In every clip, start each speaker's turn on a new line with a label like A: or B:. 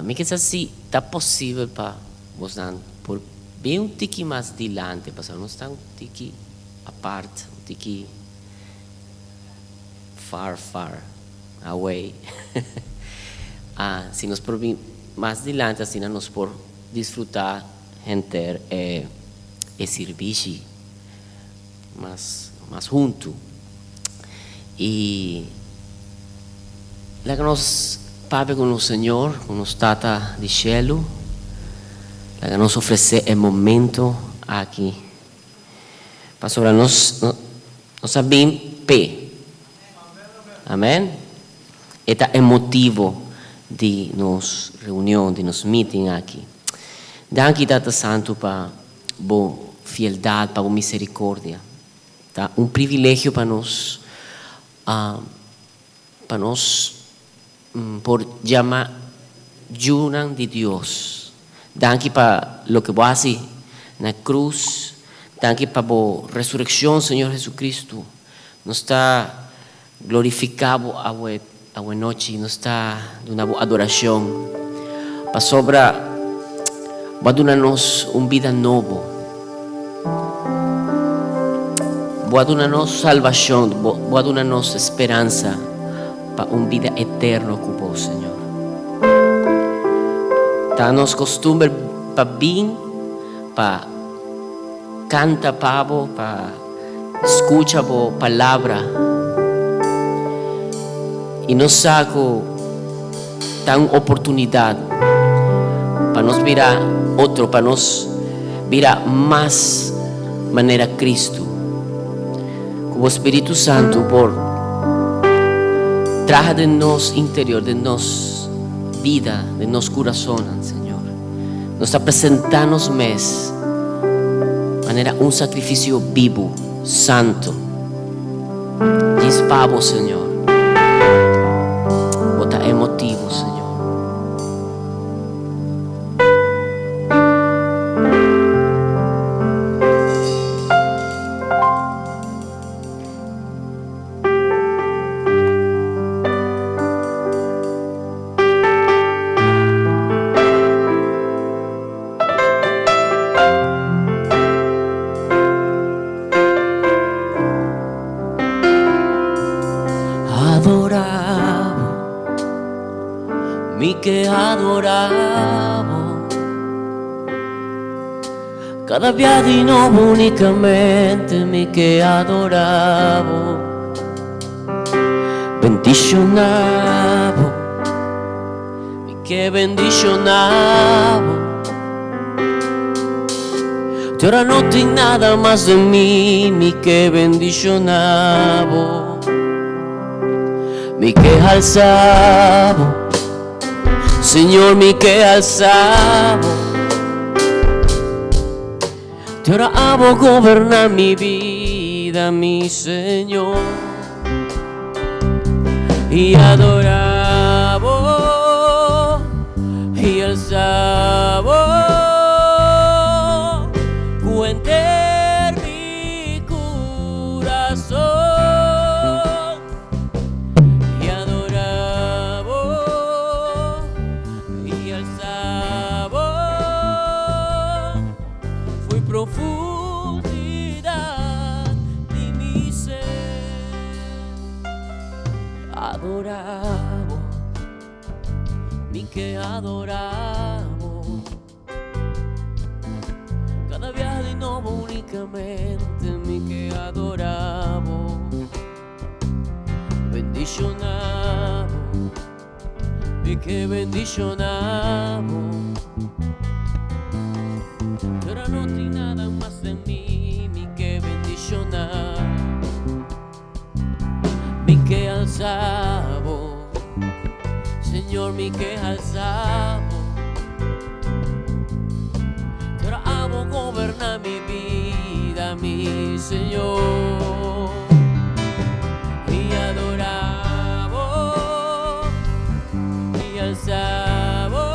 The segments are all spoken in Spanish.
A: me quer se está possível para você por bem um tique mais dilante, para não estar um tique à parte, um tique far away. Se nós por bem mais dilante, assim, nós por desfrutar gente e servir mais junto. E lá que nós Pai com o Senhor, com o Tata de Cielo, lá que nós oferecer o momento aqui. Pastor, nós sabemos pé. Amém? Este é o motivo de nos reunião, de nos meeting aqui. Danke, Tata Santo, para boa fieldade, para boa misericórdia. Tá? Um privilégio para nós por chamar Junan de Deus. Danke para lo que você hace na cruz. Danke para a ressurreição, Senhor Jesucristo. Nos está glorificado a noite, nos está dando uma adoração. Para sobra, vai dar-nos uma vida nova. Vai dar-nos salvação, vai dar-nos esperança para uma vida eterna com você, Senhor. Dá-nos costume para vir, para cantar para você, para escutar a palavra. E nos saco dá uma oportunidade para nos virar outro, para nos virar mais maneira Cristo. Com o Espírito Santo por traga de nos interior, de nos vida, de nos coração, Senhor. Nos apresenta-nos mais maneira um sacrifício vivo, santo. Diz para você, Senhor. Bota emotivo, Senhor. Que adoramos cada día de nuevo únicamente mi que adoramos bendicionamos mi que bendicionamos de ahora no tengo nada más de mí mi que bendicionamos mi que alzamos Señor, mi que alzamos, te ahora amo gobernar mi vida, mi Señor, y adoramos y alzamos, cuente mi corazón. Profundidad de mi ser, adoramos, mi que adoramos, cada día de nuevo únicamente mi que adoramos, bendicionamos, mi que bendicionamos. Pero no tiene nada más de mí, mi que bendicionar, mi que alzamos, Señor, mi que alzamos. Pero amo gobernar mi vida, mi Señor, y adoramos y alzamos.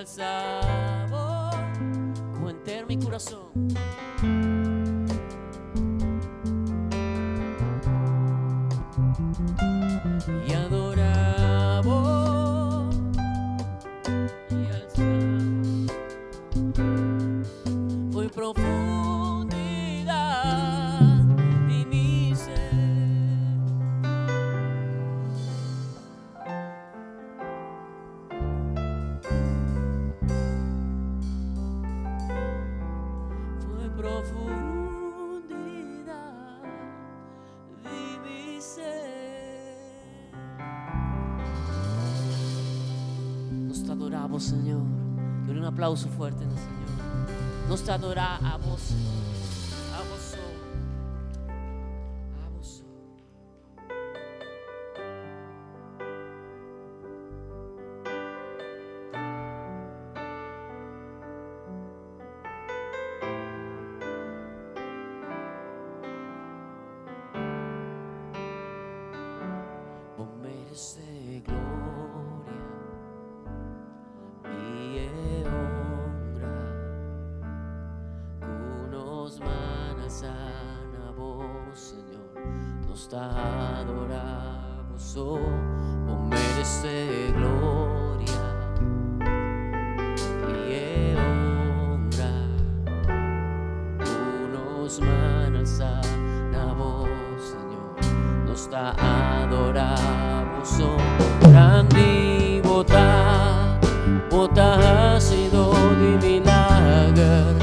A: alzavo con entero mi corazón. Y adoraba y alzaba. Fue profundidad de mi ser. Fue profundidad de mi ser. Nos te adoramos, Señor. Quiero un aplauso fuerte en el Señor. Nos te adoramos, Señor. A vos solo. A vos solo. Vos mereces gloria y honra. Unos manas a vos, Señor. Nos adoramos, oh, vos mereces gloria y honra. Unos manas a vos, Señor. Nos adoramos, oh, grande vota ha sido de milagre.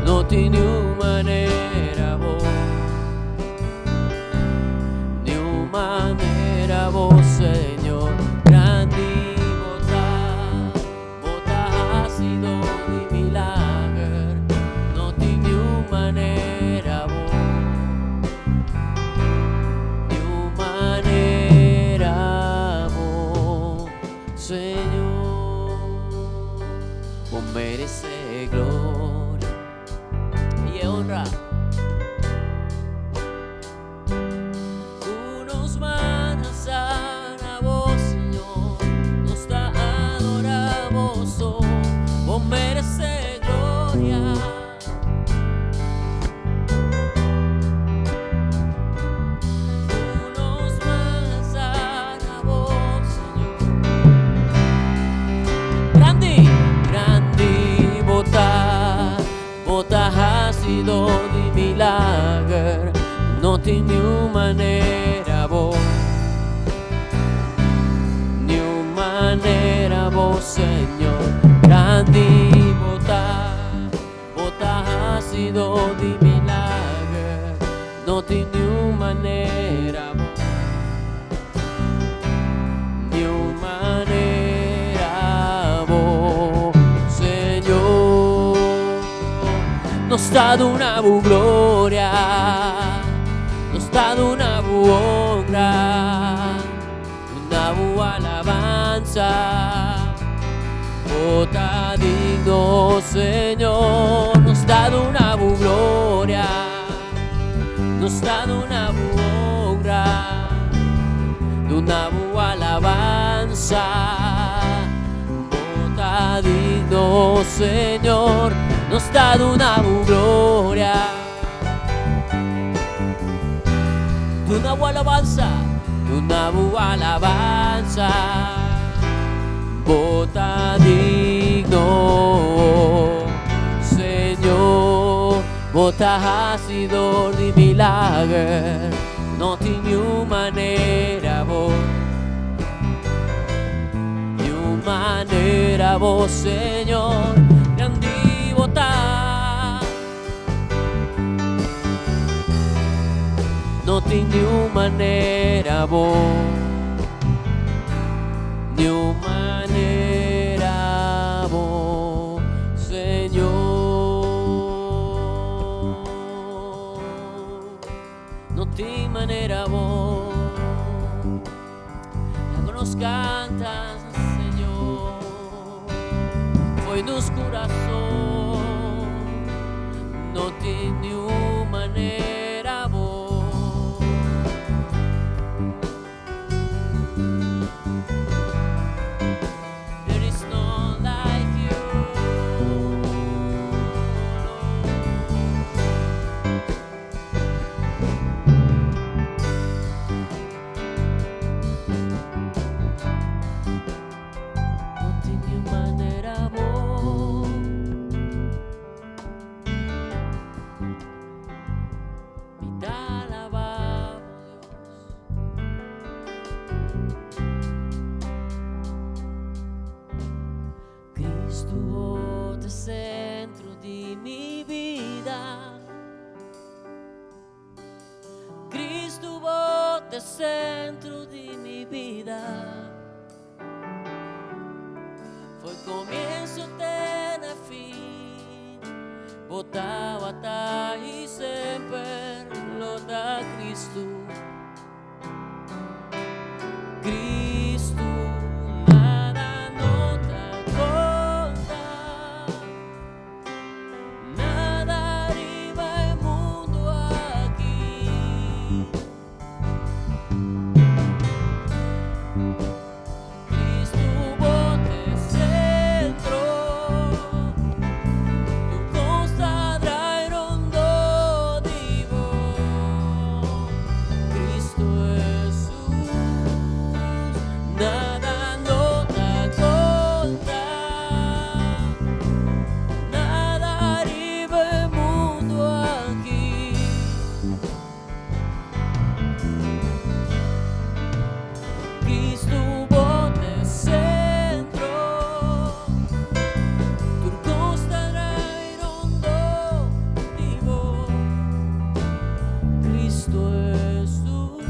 A: No tiene manera vos, ni manera vos, Señor. Grande vota ha sido de milagre. No tiene manera vos, ni manera vos, Señor. Vos mereces gloria y honra. Unos manos a vos, Señor. Nos adoramos, oh, vos mereces gloria. Unos manos a vos, Señor. Grande vota ha sido de milagre. No tiene manera vos, ni manera vos, Señor. Grande vota ha sido de milagre. No tiene manera vos, ni manera vos, Señor. Nos ha dado una gloria, nos ha dado una honra, una alabanza. Vota digno, Señor. Nos ha dado una gloria, nos ha dado una honra, una alabanza. Vota digno, Señor. Nos ha dado una gloria, una alabanza, una alabanza. Vota digno, Señor. Vota hacedor de milagre. No tiene manera vos, ni manera vos, Señor. Grande vota, no tiene manera vos, ni manera vos, Señor. No tiene manera vos, cuando nos cantas, Señor, foi nos corazón. No tiene manera vos, there is none like you. é centro de mi vida. Foi comienzo, tiene fin. Botava até e sempre lo da Cristo. Cristo, nada no te conta. Nada arriba el mundo aquí. Cristo bote centro. Tu constadra y rondo divo. Cristo Jesús, nada no te conta. Nada arriba el mundo aquí. Cristo bote centro. Tu constadra y rondo divo. Cristo Jesús.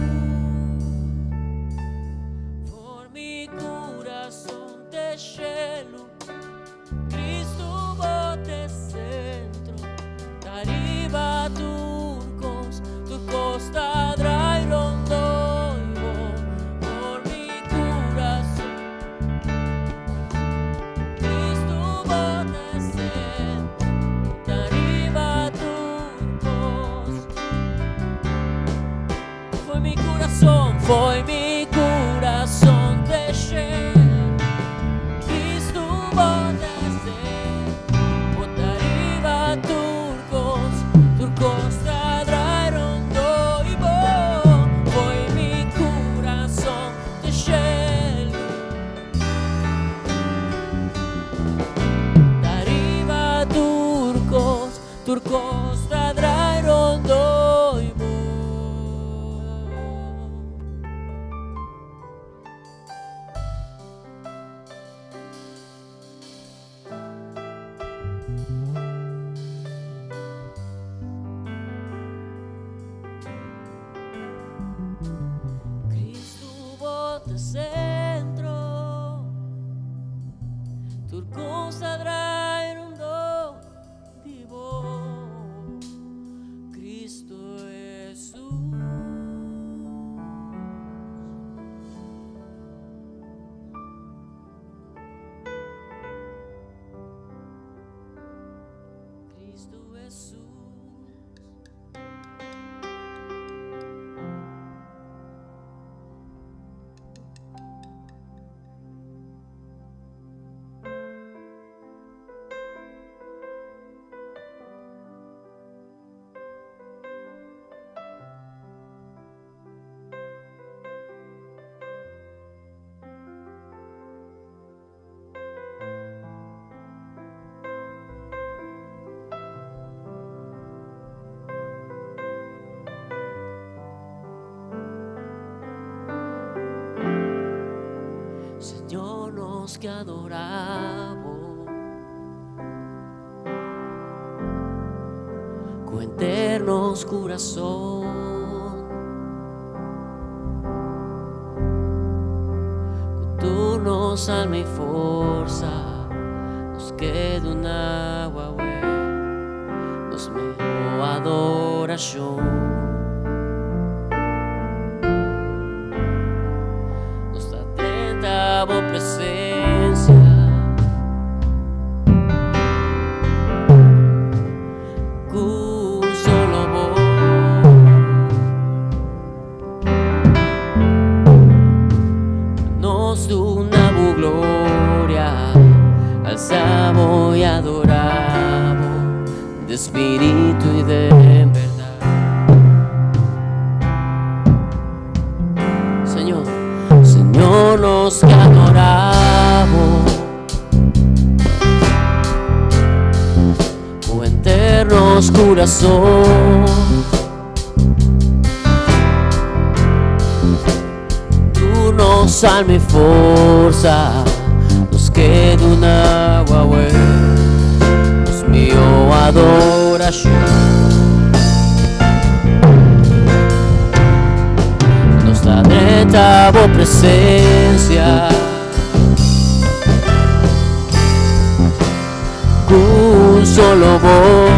A: Por mi corazón te cielo. Cristo bote centro. Arriba turcos, tu costa dry rondo. Por mi corazón, Cristo bote centro. Arriba turcos. Foi mi corazón te cielo. Cristo bote centro. Bota arriba turcos, turcos tradra rondo y vos. Foi mi corazón te cielo. Arriba turcos, turcos tradra rondo y vos. Cristo bote centro. Tu constadra y rondo divo. Cristo Jesús. Cristo Jesús. Señor, nos que adoramos con eternos corazón, con turnos alma y fuerza, nos queda una guagüe, nos mejor adoración. Por presencia, con solo vos nos da una gloria, alzamos y adoramos de espíritu y de verdad. Señor, nos que adoramos con eternos corazón, tú nos alma y fuerza, nos queda una guagüe, nos mío adoración, nos 30 vos presencia. Un solo vos.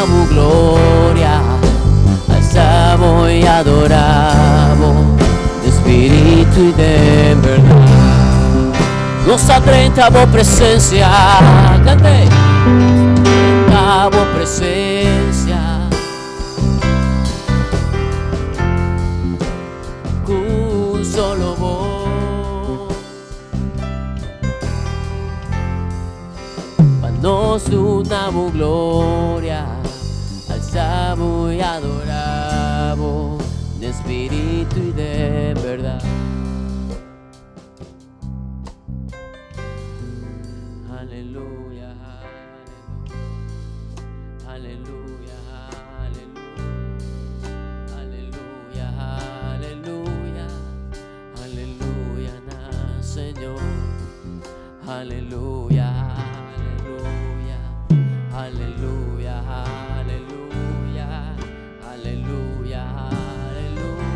A: Amo gloria, alzamos y adoramos de espíritu y de verdad. Nuestra 30 vos presencia, cante. 30 vos presencia. Un solo vos. Nos unamos gloria, alzamos y adoramos de espíritu y de verdad. Aleluya, aleluya, aleluya, aleluya, aleluya, aleluya, Señor, aleluya. Aleluya, aleluya, aleluya, aleluya.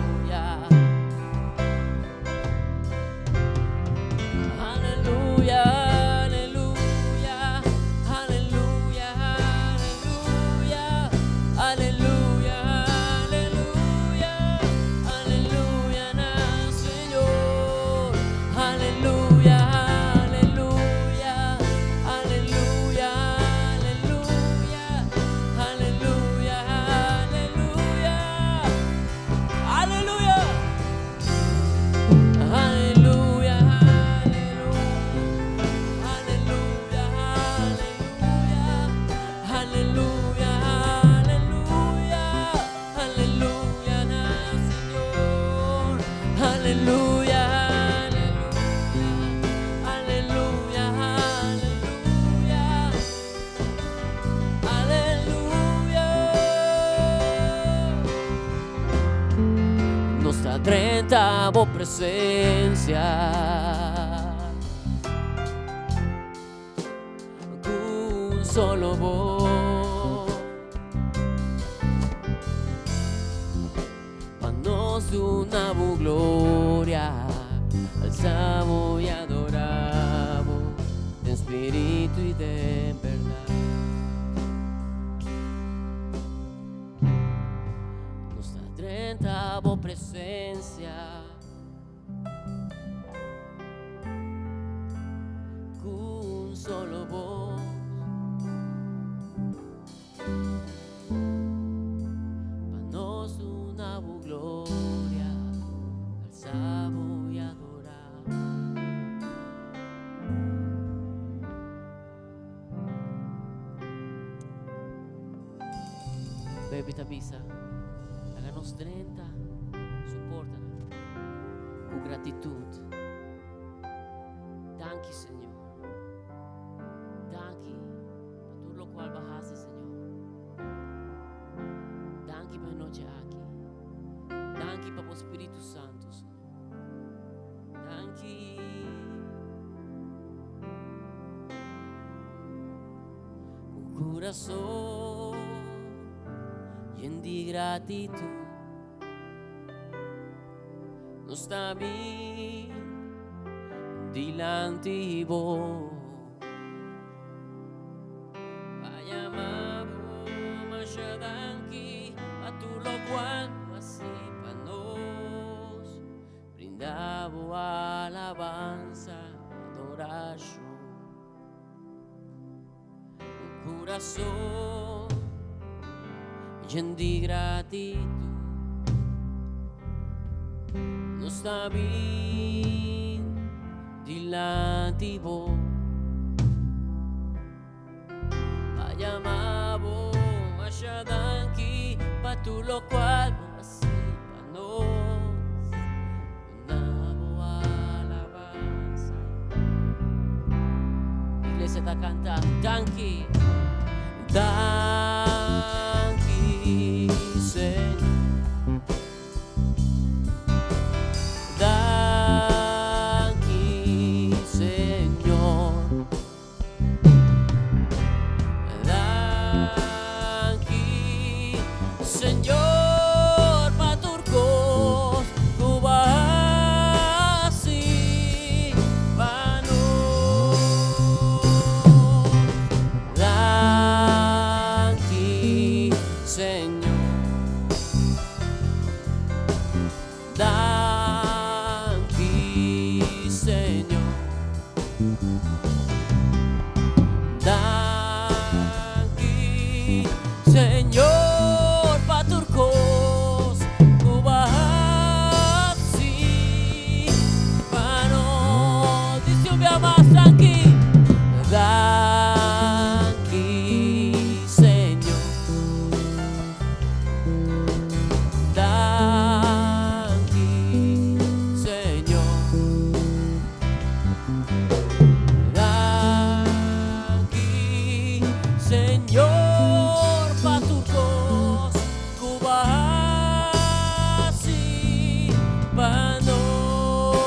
A: Aleluya, aleluya, aleluya, aleluya, aleluya, aleluya, aleluya, Señor. Aleluya, aleluya, aleluya. Nuestra 30 vos presencia. Un solo vos. Nos unamos gloria, alzamos y adoramos de espíritu y de verdad. Nuestra 30 vos presencia. Un solo vos. Nos unamos gloria, alzamos y adoramos. Baby Tabisa, háganos 30, soportan con gratitud. Danke, Señor. Danke por todo lo cual bajaste, Señor. Danke por noche aquí. Danke por el Espíritu Santo, Señor. Danke. Con corazón lleno de gratitud, no está bien delante de vos. Vaya amado, mas ya danke a tu lo cual así para nos brindamos alabanza, adoración. Un corazón lleno de gratitud, no está bien delante de vos. Vaya amado, mas ya danke pa tu lo cual así pa nos brindamos alabanza. Iglesia está cantando, danke. Danke, Señor. Danke, Señor. Danke, Danki, Señor, paturkos, kubahasi, pano, disiubia mas danki, danki, Señor, danki, Señor. Señor, paturkos, kubahasi, panos,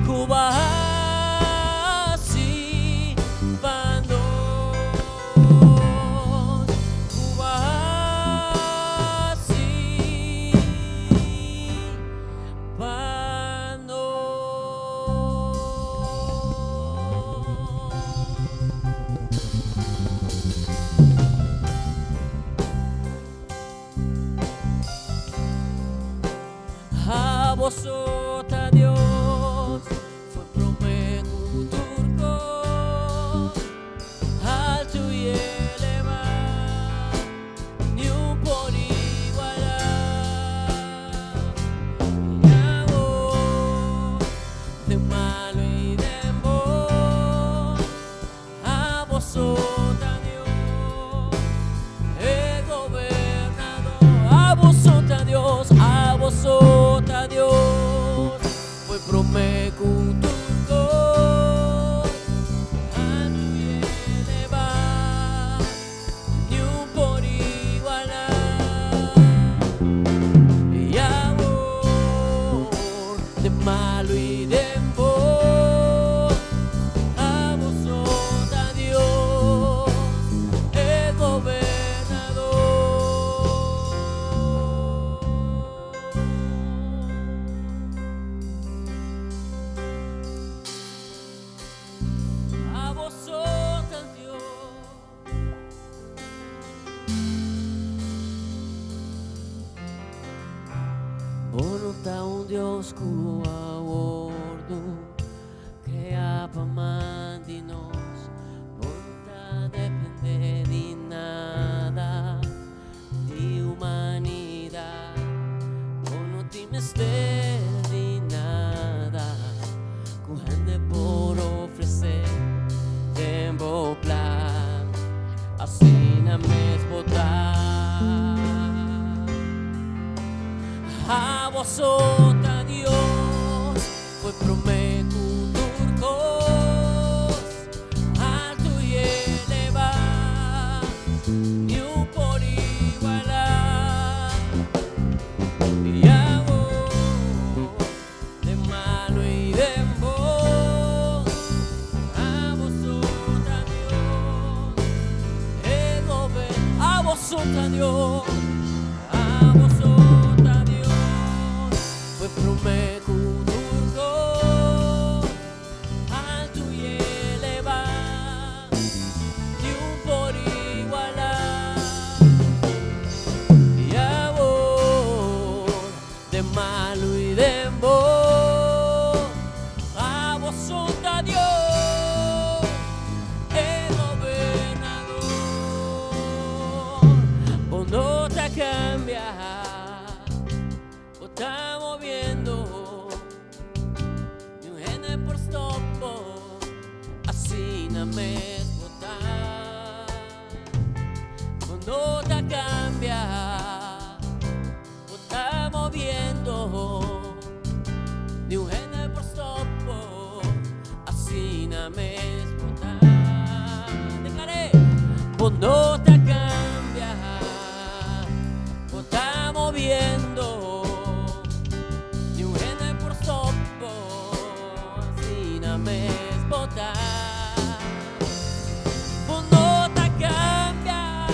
A: kubahasi, panos, kubahasi, a vosotros Dios fue promecuturco, alto y elevado, ni un por igualar, y hago de malo y de buen, a vosotros Dios he gobernado, a vosotros Dios, a vosotros Dios fue promecuturco, alto y elevado, ni un por igualar, y amor de malo y de buen, a vosotros Dios he gobernado. A vosotros Dios. Voluntad un Dios que a bordo crea para mandinos, voluntad depende de nada, de humanidad, no tienes de nada, cuando por ofrecer tempo plan, así na mes botar. A vosotros Dios fue promecuturcos, alto y elevado, ni un por igualar, y hago de malo y de buen, a vosotros Dios he gobernado, a vosotros Dios, a vosotros Dios fue promecuturco, alto y elevado, ni un por igualar, y amor de malo y de buen, a vosotros Dios he gobernado, vos no te cambias, vos estamos viendo, ni un gene por stoppo, así na mes botar, vos no te cambias, vos estamos viendo, ni un gene por stoppo, así na mes botar, declaré, vos no te cambias, vos estamos viendo, ni un gene por stoppo, así na mes botar, vos no te cambias,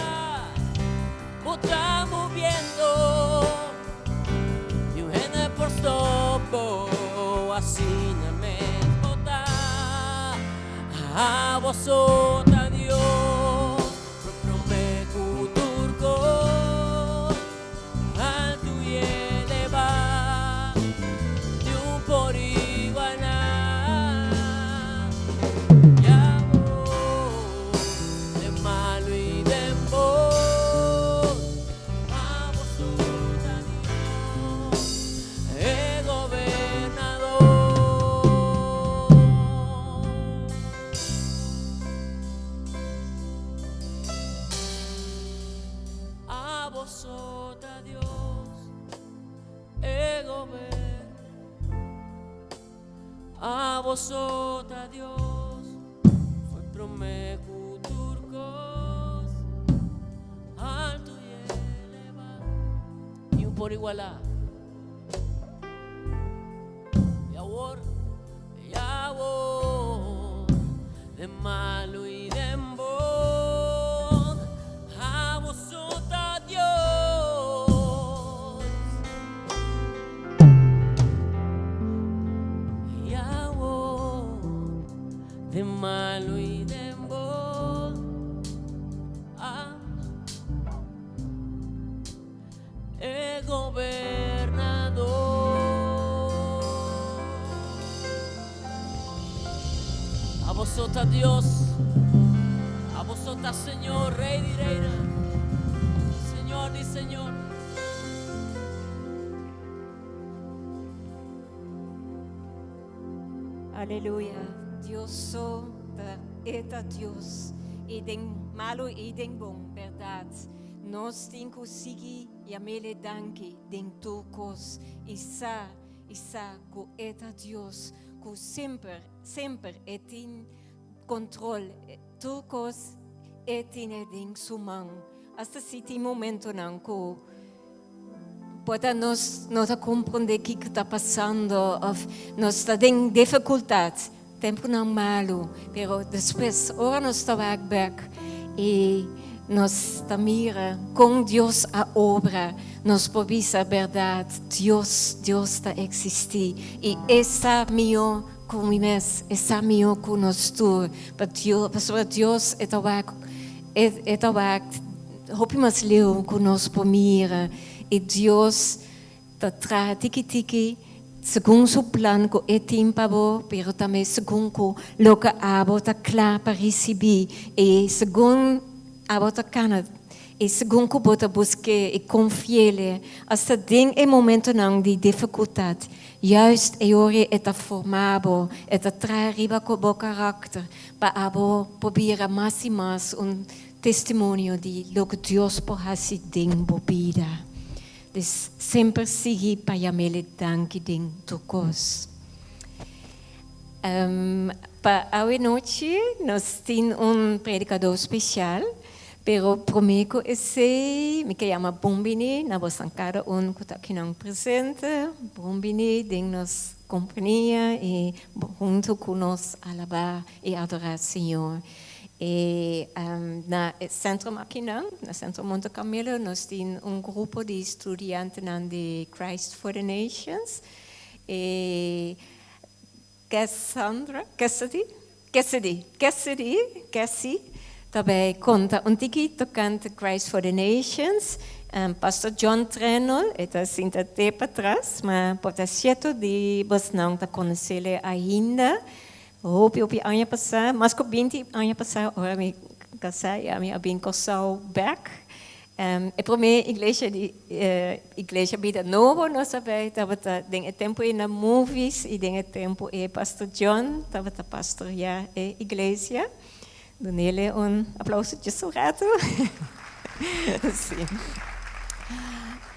A: vos estamos viendo, ni un gene por stoppo, así na mes botar, a vosotros Dios fue promecuturco, alto y elevado, ni un por igualar, a vosotras Dios, fue promecu turcos, alto y elevado, y un por igualar. Yahweh, de malo y de bon, a vosotras Dios. Yahweh, de malo y de bon, el gobernador. A vosotras Dios, a vosotras Señor, Rey y Reina, Señor y Señor.
B: Aleluia. Dios so eta Dios e den malo e den bom, verdade. Nós tem consegui e amele danke den tocos e sa co eta Dios co sempre etin control tocos etin den sumang. Hasta siti momento nanco pode nós compreender o que está passando, nós está em dificuldade, tempo não malo, mas depois, ora nós está back e nós está mira com Deus a obra, nós podemos a verdade, Deus está existir e essa melhor com nós, essa melhor com nós todos, para Deus é hope mas leu com nós por mira. E Deus está tiki segundo seu plano que é tempo, pero também segundo o que abo está claro para receber e segundo abo está cana e segundo que bota buscar e confiar até tem momento não de dificuldade juist é hora está formado está trazer com o caráter para abo probeer mais e mais testemunho de lo que Deus pode fazer dentro da vida. Dus sempre seguir para jamele danke ding tocos. Para hoje noite nós temos predicador especial, pero prometo esse me chama Bombini, na vossa cada que está aqui não presente, Bombini ding nos companhia e junto com nós alabar e adorar o Senhor. E na centrum aqui não, na centrum Monte Carmelo, nós temos grupo de estudantes de Christ for the Nations. E Cassie, também conta tiki tocante Christ for the Nations. Pastor John Trenol, está sentado para trás, mas pode ser de você não está conhecendo ainda. Hope ano passado, mas com 20 anos passado, agora me casei, me abin casal back. A primeira igreja vida nova nós sabemos, estava tem tempo na movies e tem tempo pastor John, estava pastor já igreja. Dou-lhe aplauso de seu rato. Sim.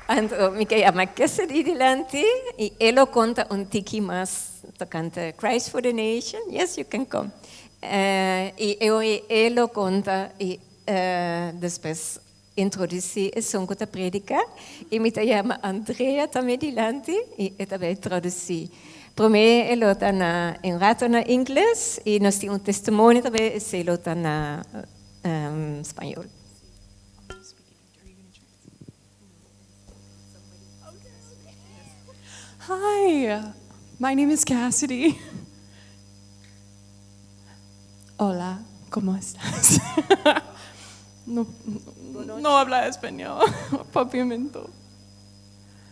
B: Então, me chama Cassidy delante e ele conta tiki mais tocante Christ for the Nation. Yes, you can come. E ele conta e depois introduzir o som que predica. E me chama Andrea também delante e também traduzir. Primeiro ele está em rato na inglês e nós temos testemunho também se ele está na espanhol.
C: Hi, my name is Cassidy. Hola, ¿cómo estás? No habla español, papiamento.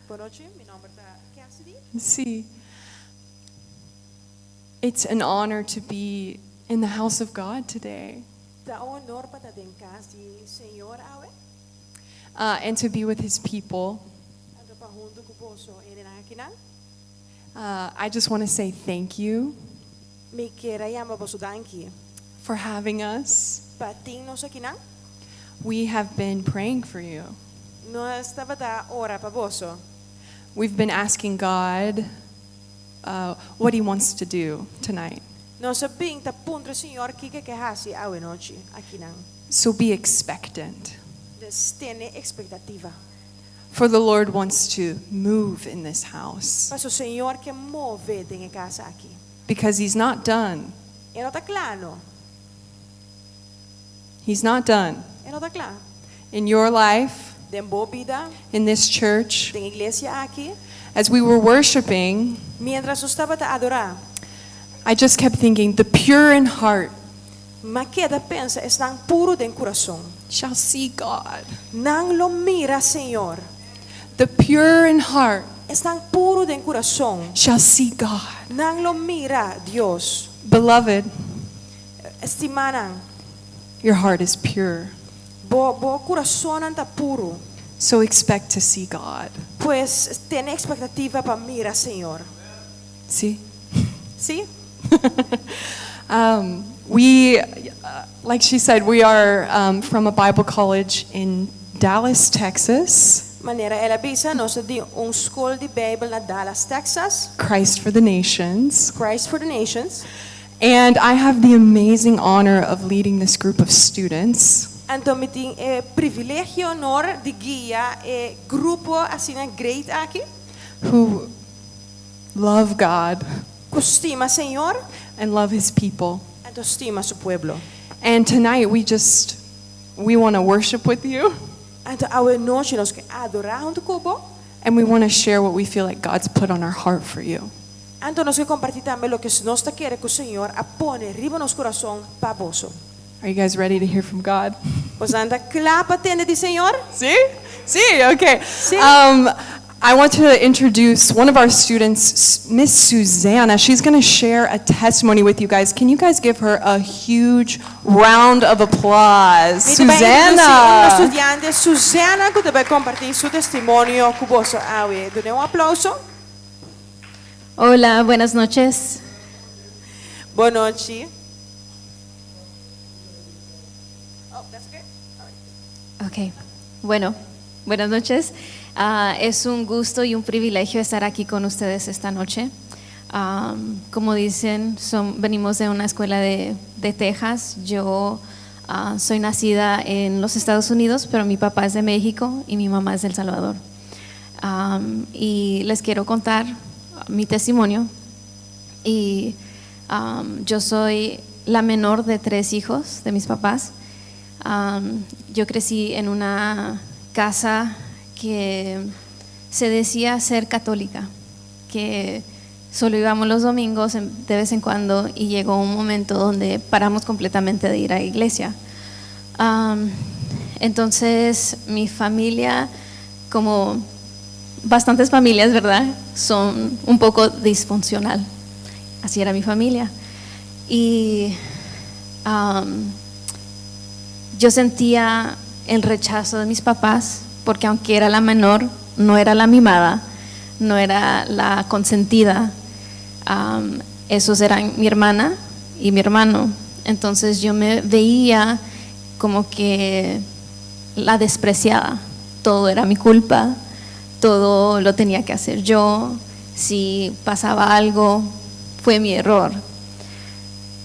D: Boa noite, meu nome é Cassidy.
C: Sí. It's an honor to be in the house of God today.
D: Tá honor para estar em casa do Senhor awe.
C: And to be with his people.
D: Ando para junto com o povo aqui não.
C: I just want to say thank you
D: Me quero chamar você danke
C: for having us.
D: para ter nós aqui não.
C: We have been praying for you.
D: Nós estava da hora para você.
C: We've been asking God what He wants to do tonight.
D: Nossa bing ta punto Senhor que hasi awe noite aqui não.
C: So be expectant.
D: Dus tiene expectativa.
C: For the Lord wants to move in this house.
D: Mas o Senhor que move em casa aqui.
C: Because He's not done.
D: E não tá claro.
C: He's not done.
D: E não tá claro.
C: In your life,
D: Den boa vida,
C: in this church,
D: den igreja aqui.
C: as we were worshiping,
D: Mientras eu estava a adorar,
C: I just kept thinking, the pure in heart
D: mas queda pensa, estão puro de coração.
C: shall see God.
D: Não lo mira, Senhor.
C: The pure in heart
D: Estão puro de coração.
C: shall see God.
D: Não lo mira, Deus.
C: Beloved,
D: Estimaram,
C: your heart is pure.
D: bo coração está puro.
C: So expect to see God.
D: Pues tem expectativa para mirar, Senhor.
C: See?
D: ¿Sí?
C: Like she said, we are from a Bible college in Dallas, Texas,
D: Maneira ela avisa, nós de escola de Bíblia na Dallas, Texas.
C: Christ for the Nations.
D: Christ for the Nations.
C: And I have the amazing honor of leading this group of students.
D: Então, me tem privilégio e honor de guiar grupo assim great aqui.
C: Who love God
D: Que estima Senhor,
C: and love His people.
D: então estima seu pueblo.
C: And tonight we want to worship with you,
D: Então, a noite nós que adorar junto com
C: and we want to share what we feel like God's put on our heart for you.
D: então nós que compartilhar também o que nós está querendo que o Senhor apone riba nos coração para vós.
C: Are you guys ready to hear from God?
D: Pois anda clapa tende de Senhor.
C: See? See? Okay.
D: See?
C: I want to introduce one of our students, Miss Susanna. She's going to share a testimony with you guys. Can you guys give her a huge round of applause?
D: Uma
C: Susanna!
D: estudante Susana que vai compartilhar seu testemunho com vós. Dê aplauso.
E: Hola, buenas noches.
D: Boa noite.
E: Ok, bueno, buenas noches. Es un gusto y un privilegio estar aquí con ustedes esta noche. Como dicen, venimos de una escuela de Texas. Yo soy nacida en los Estados Unidos, pero mi papá es de México y mi mamá es de El Salvador. Y les quiero contar mi testimonio. Y yo soy la menor de 3 hijos de mis papás. Yo crecí en una casa que se decía ser católica, que solo íbamos los domingos de vez en cuando, y llegó un momento donde paramos completamente de ir a la iglesia. Entonces mi familia, como bastantes familias, ¿verdad?, son un poco disfuncional. Así era mi familia. Y yo sentía el rechazo de mis papás, porque aunque era la menor, no era la mimada, no era la consentida. Esos eran mi hermana y mi hermano. Entonces yo me veía como que la despreciada. Todo era mi culpa, todo lo tenía que hacer yo. Si pasaba algo, fue mi error.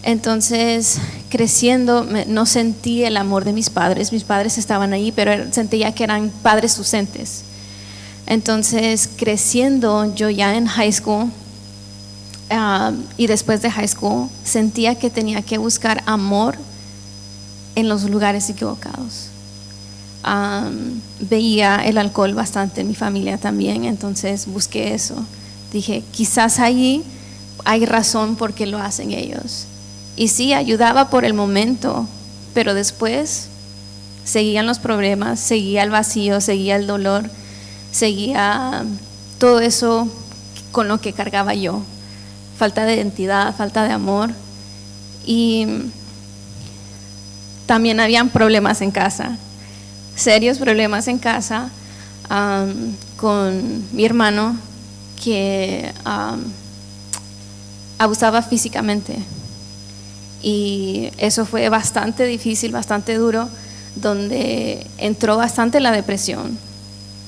E: Entonces, creciendo, no sentí el amor de mis padres. Mis padres estaban ahí, pero sentía que eran padres ausentes. Entonces, creciendo, yo ya en high school y después de high school, sentía que tenía que buscar amor en los lugares equivocados. Veía el alcohol bastante en mi familia también, entonces busqué eso. Dije, quizás ahí hay razón por qué lo hacen ellos. Y sí, ayudaba por el momento, pero después seguían los problemas, seguía el vacío, seguía el dolor, seguía todo eso con lo que cargaba yo. Falta de identidad, falta de amor. Y también habían problemas en casa, serios problemas en casa, con mi hermano que abusaba físicamente. Y eso fue bastante difícil, bastante duro, donde entró bastante la depresión.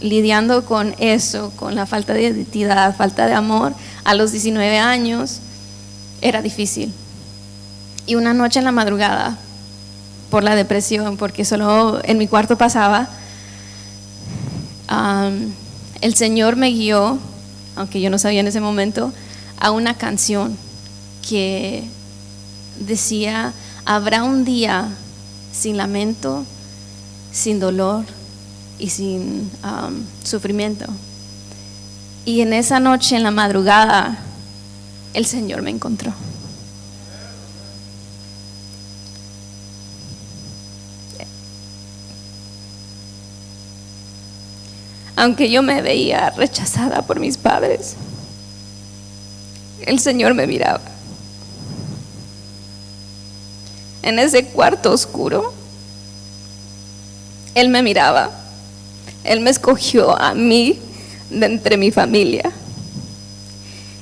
E: lidiando con eso, con la falta de identidad, falta de amor, a los 19 años, era difícil. Y una noche en la madrugada, por la depresión, porque solo en mi cuarto pasaba, el Señor me guió, aunque yo no sabía en ese momento, a una canción que decía: habrá un día sin lamento, sin dolor y sin sufrimiento. Y en esa noche, en la madrugada, el Señor me encontró. Aunque yo me veía rechazada por mis padres, el Señor me miraba. En ese cuarto oscuro, Él me miraba. Él me escogió a mí de entre mi familia.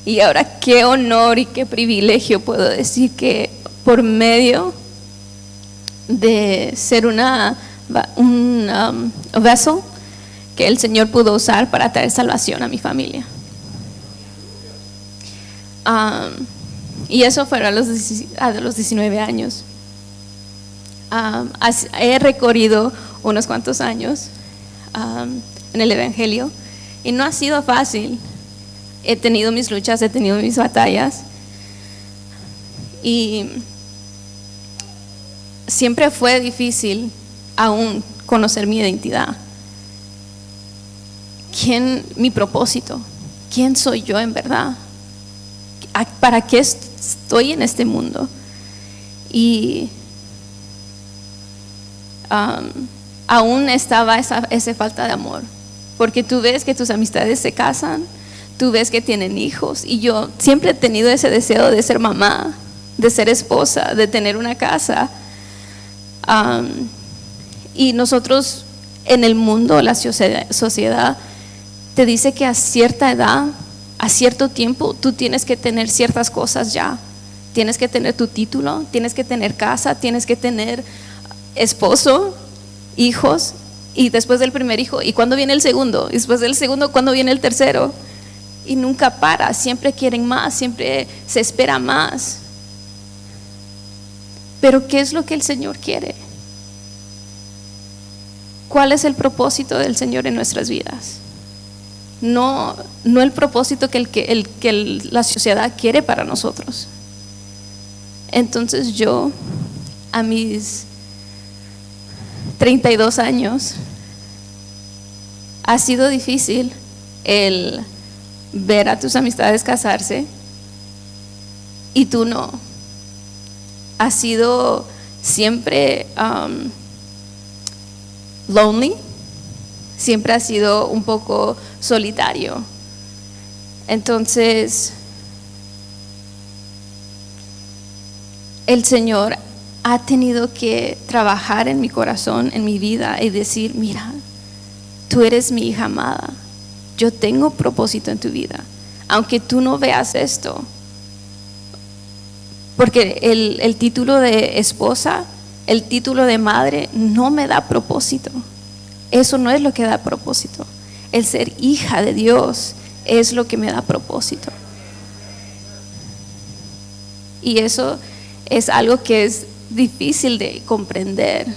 E: Y ahora qué honor y qué privilegio puedo decir que por medio de ser un vessel que el Señor pudo usar para traer salvación a mi familia. Y eso fue a los 19 años. He recorrido unos cuantos años en el Evangelio y no ha sido fácil. He tenido mis luchas, he tenido mis batallas y siempre fue difícil aún conocer mi identidad. Mi propósito, quién soy yo en verdad, para qué estoy en este mundo. Y aún estaba esa falta de amor, porque tú ves que tus amistades se casan, tú ves que tienen hijos, y yo siempre he tenido ese deseo de ser mamá, de ser esposa, de tener una casa. Y nosotros en el mundo, la sociedad te dice que a cierta edad, a cierto tiempo, tú tienes que tener ciertas cosas ya. Tienes que tener tu título, tienes que tener casa, tienes que tener esposo, hijos, y después del primer hijo, ¿y cuándo viene el segundo? Y después del segundo, ¿cuándo viene el tercero? Y nunca para, siempre quieren más, siempre se espera más. Pero ¿qué es lo que el Señor quiere? ¿Cuál es el propósito del Señor en nuestras vidas? No el propósito que la sociedad quiere para nosotros. Entonces yo, a mis 32 años, ha sido difícil el ver a tus amistades casarse y tú no. Ha sido siempre lonely, siempre ha sido un poco solitario. Entonces, el Señor ha tenido que trabajar en mi corazón, en mi vida, y decir: mira, tú eres mi hija amada, yo tengo propósito en tu vida, aunque tú no veas esto. Porque el título de esposa, el título de madre no me da propósito. Eso no es lo que da propósito. El ser hija de Dios es lo que me da propósito. Y eso es algo que es difícil de comprender,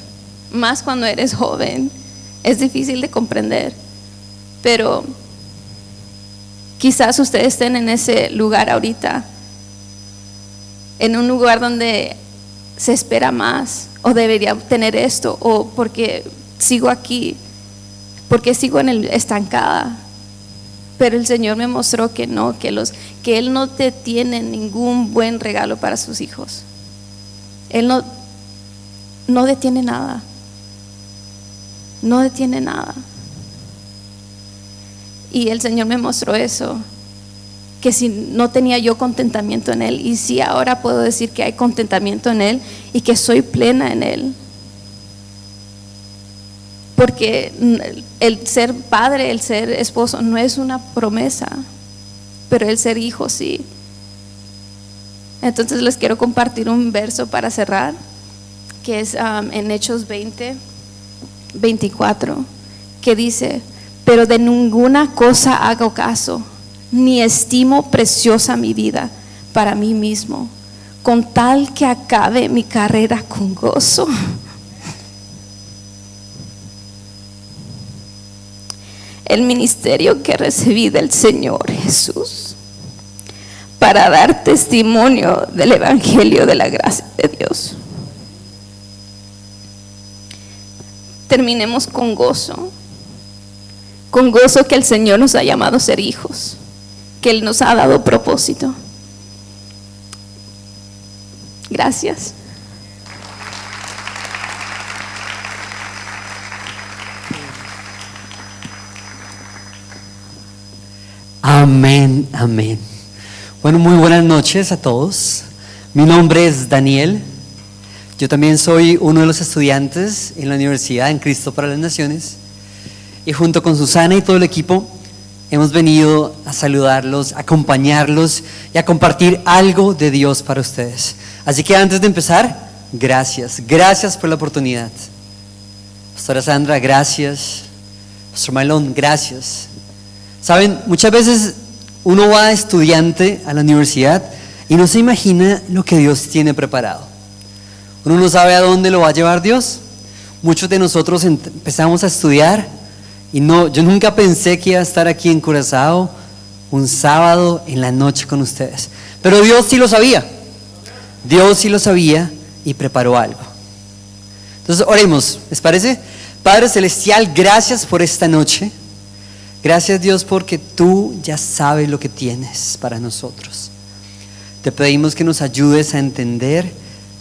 E: más cuando eres joven, es difícil de comprender. Pero quizás ustedes estén en ese lugar ahorita, en un lugar donde se espera más, o debería tener esto, o porque sigo aquí, porque sigo estancada. Pero el Señor me mostró que no, que Él no te tiene ningún buen regalo para sus hijos. Él no detiene nada. No detiene nada. Y el Señor me mostró eso, que si no tenía yo contentamiento en Él, y si ahora puedo decir que hay contentamiento en Él y que soy plena en Él. Porque el ser padre, el ser esposo no es una promesa, pero el ser hijo sí. Entonces les quiero compartir un verso para cerrar, que es en Hechos 20:24, que dice: pero de ninguna cosa hago caso, ni estimo preciosa mi vida para mí mismo, con tal que acabe mi carrera con gozo. El ministerio que recibí del Señor Jesús para dar testimonio del Evangelio de la gracia de Dios. Terminemos con gozo que el Señor nos ha llamado a ser hijos, que Él nos ha dado propósito. Gracias.
F: Amén, amén. Bueno, muy buenas noches a todos. Mi nombre es Daniel. Yo también soy uno de los estudiantes en la Universidad en Cristo para las Naciones. Y junto con Susana y todo el equipo hemos venido a saludarlos, a acompañarlos y a compartir algo de Dios para ustedes. Así que antes de empezar, gracias por la oportunidad. Pastora Sandra, gracias. Pastor Malón, gracias. Saben, muchas veces uno va de estudiante a la universidad y no se imagina lo que Dios tiene preparado. Uno no sabe a dónde lo va a llevar Dios. Muchos de nosotros empezamos a estudiar y yo nunca pensé que iba a estar aquí en Curazao un sábado en la noche con ustedes. Pero Dios sí lo sabía. Dios sí lo sabía y preparó algo. Entonces oremos, ¿les parece? Padre Celestial, gracias por esta noche. Gracias Dios porque tú ya sabes lo que tienes para nosotros. Te pedimos que nos ayudes a entender.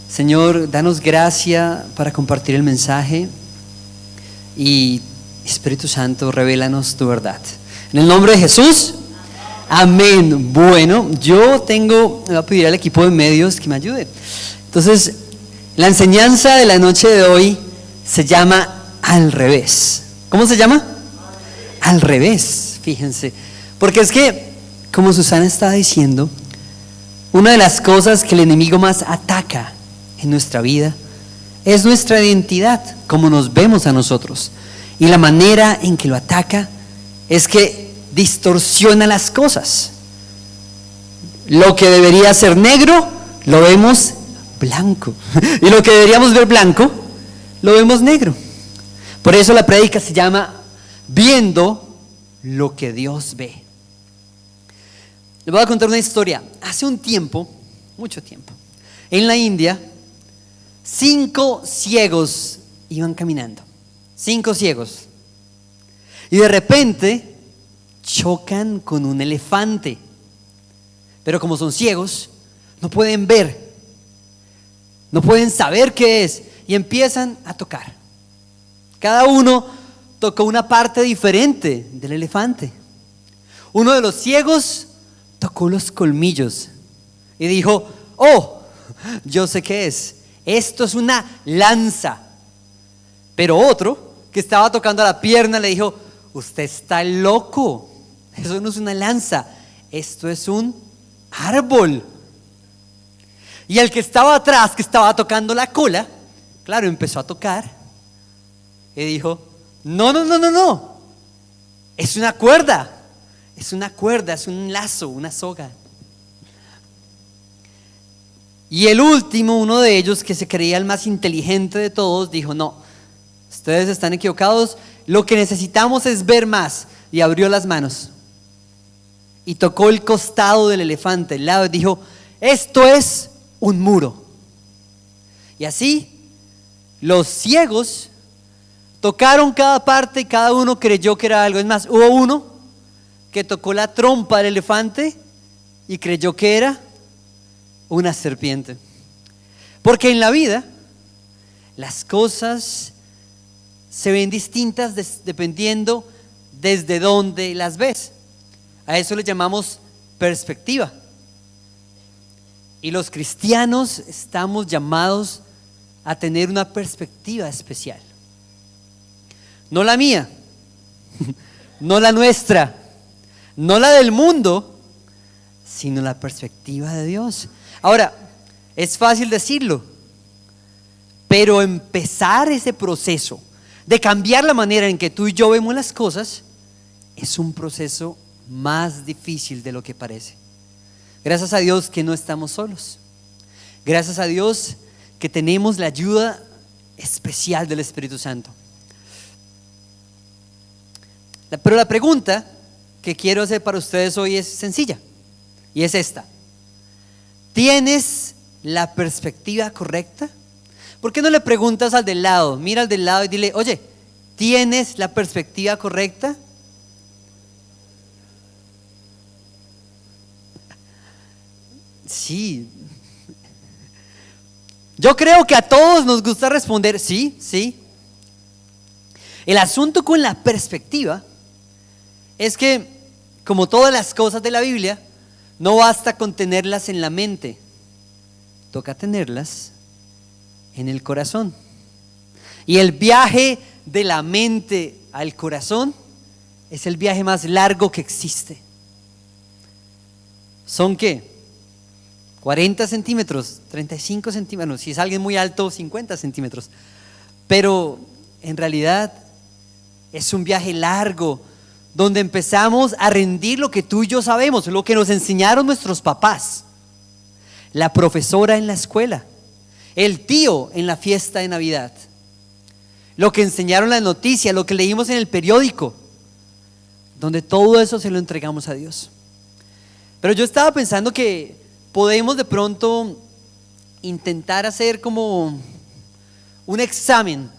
F: Señor, danos gracia para compartir el mensaje y Espíritu Santo, revélanos tu verdad. En el nombre de Jesús, amén. Bueno, voy a pedir al equipo de medios que me ayude. Entonces, la enseñanza de la noche de hoy se llama al revés. ¿Cómo se llama? Al revés, fíjense. Porque es que, como Susana estaba diciendo, una de las cosas que el enemigo más ataca en nuestra vida es nuestra identidad, como nos vemos a nosotros. Y la manera en que lo ataca es que distorsiona las cosas. Lo que debería ser negro, lo vemos blanco. Y lo que deberíamos ver blanco, lo vemos negro. Por eso la prédica se llama Viendo lo que Dios ve. Les voy a contar una historia. Hace un tiempo, mucho tiempo, en la India, 5 ciegos iban caminando. 5 ciegos. Y de repente chocan con un elefante. Pero como son ciegos, no pueden ver, no pueden saber qué es. Y empiezan a tocar. Cada uno tocó una parte diferente del elefante. Uno de los ciegos tocó los colmillos y dijo: oh, yo sé qué es. Esto es una lanza. Pero otro que estaba tocando la pierna le dijo: usted está loco. Eso no es una lanza. Esto es un árbol. Y el que estaba atrás, que estaba tocando la cola, claro, empezó a tocar y dijo: no, es una cuerda, es un lazo, una soga. Y el último, uno de ellos, que se creía el más inteligente de todos, dijo: no, ustedes están equivocados, lo que necesitamos es ver más. Y abrió las manos y tocó el costado del elefante, el lado, y dijo: esto es un muro. Y así los ciegos tocaron cada parte y cada uno creyó que era algo. Es más, hubo uno que tocó la trompa del elefante y creyó que era una serpiente. Porque en la vida las cosas se ven distintas dependiendo desde dónde las ves. A eso le llamamos perspectiva. Y los cristianos estamos llamados a tener una perspectiva especial. No la mía, no la nuestra, no la del mundo, sino la perspectiva de Dios. Ahora, es fácil decirlo, pero empezar ese proceso de cambiar la manera en que tú y yo vemos las cosas es un proceso más difícil de lo que parece. Gracias a Dios que no estamos solos. Gracias a Dios que tenemos la ayuda especial del Espíritu Santo. Pero la pregunta que quiero hacer para ustedes hoy es sencilla, y es esta: ¿tienes la perspectiva correcta? ¿Por qué no le preguntas al del lado? Mira al del lado y dile: oye, ¿tienes la perspectiva correcta? Sí. Yo creo que a todos nos gusta responder sí, sí. El asunto con la perspectiva es que, como todas las cosas de la Biblia, no basta con tenerlas en la mente, toca tenerlas en el corazón. Y el viaje de la mente al corazón es el viaje más largo que existe. ¿Son qué? 40 centímetros, 35 centímetros, si es alguien muy alto, 50 centímetros. Pero en realidad es un viaje largo, donde empezamos a rendir lo que tú y yo sabemos, lo que nos enseñaron nuestros papás, la profesora en la escuela, el tío en la fiesta de Navidad, lo que enseñaron las noticias, lo que leímos en el periódico, donde todo eso se lo entregamos a Dios. Pero yo estaba pensando que podemos de pronto intentar hacer como un examen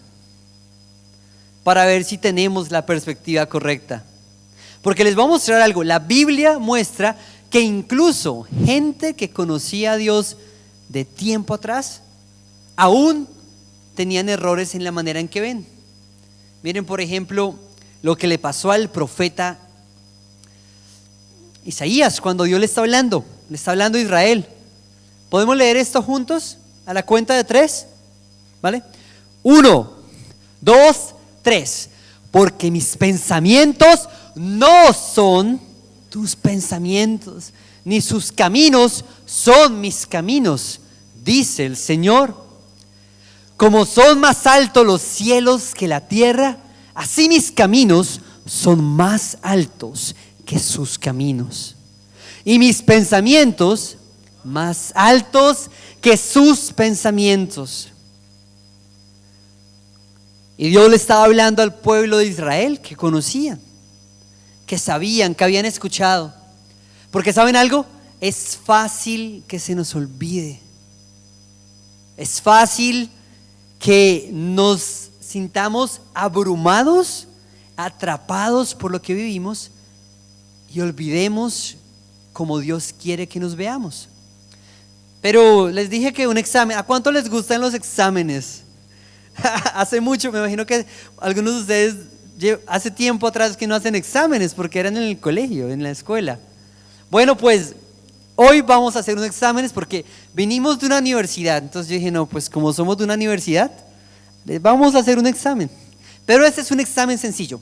F: para ver si tenemos la perspectiva correcta. Porque les voy a mostrar algo. La Biblia muestra que incluso gente que conocía a Dios de tiempo atrás, aún tenían errores en la manera en que ven. Miren, por ejemplo, lo que le pasó al profeta Isaías cuando Dios le está hablando a Israel. ¿Podemos leer esto juntos? A la cuenta de 3, ¿vale? 1, 2, 3. Porque mis pensamientos no son tus pensamientos, ni sus caminos son mis caminos, dice el Señor. Como son más altos los cielos que la tierra, así mis caminos son más altos que sus caminos, y mis pensamientos más altos que sus pensamientos. Y Dios le estaba hablando al pueblo de Israel que conocían, que sabían, que habían escuchado. Porque ¿saben algo? Es fácil que se nos olvide. Es fácil que nos sintamos abrumados, atrapados por lo que vivimos y olvidemos cómo Dios quiere que nos veamos. Pero les dije que un examen, ¿a cuánto les gustan los exámenes? Hace mucho, me imagino que algunos de ustedes hace tiempo atrás que no hacen exámenes porque eran en el colegio, en la escuela. Bueno, pues hoy vamos a hacer unos exámenes porque vinimos de una universidad. Entonces yo dije, no, pues como somos de una universidad, les vamos a hacer un examen. Pero este es un examen sencillo.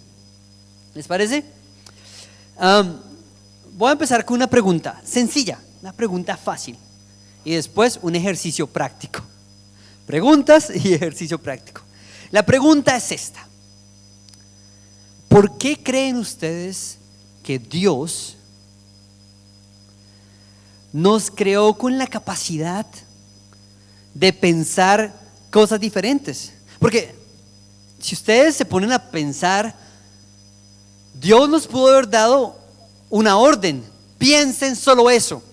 F: ¿Les parece? Voy a empezar con una pregunta sencilla, una pregunta fácil, y después un ejercicio práctico. Preguntas y ejercicio práctico. La pregunta es esta: ¿por qué creen ustedes que Dios nos creó con la capacidad de pensar cosas diferentes? Porque si ustedes se ponen a pensar, Dios nos pudo haber dado una orden: piensen solo eso,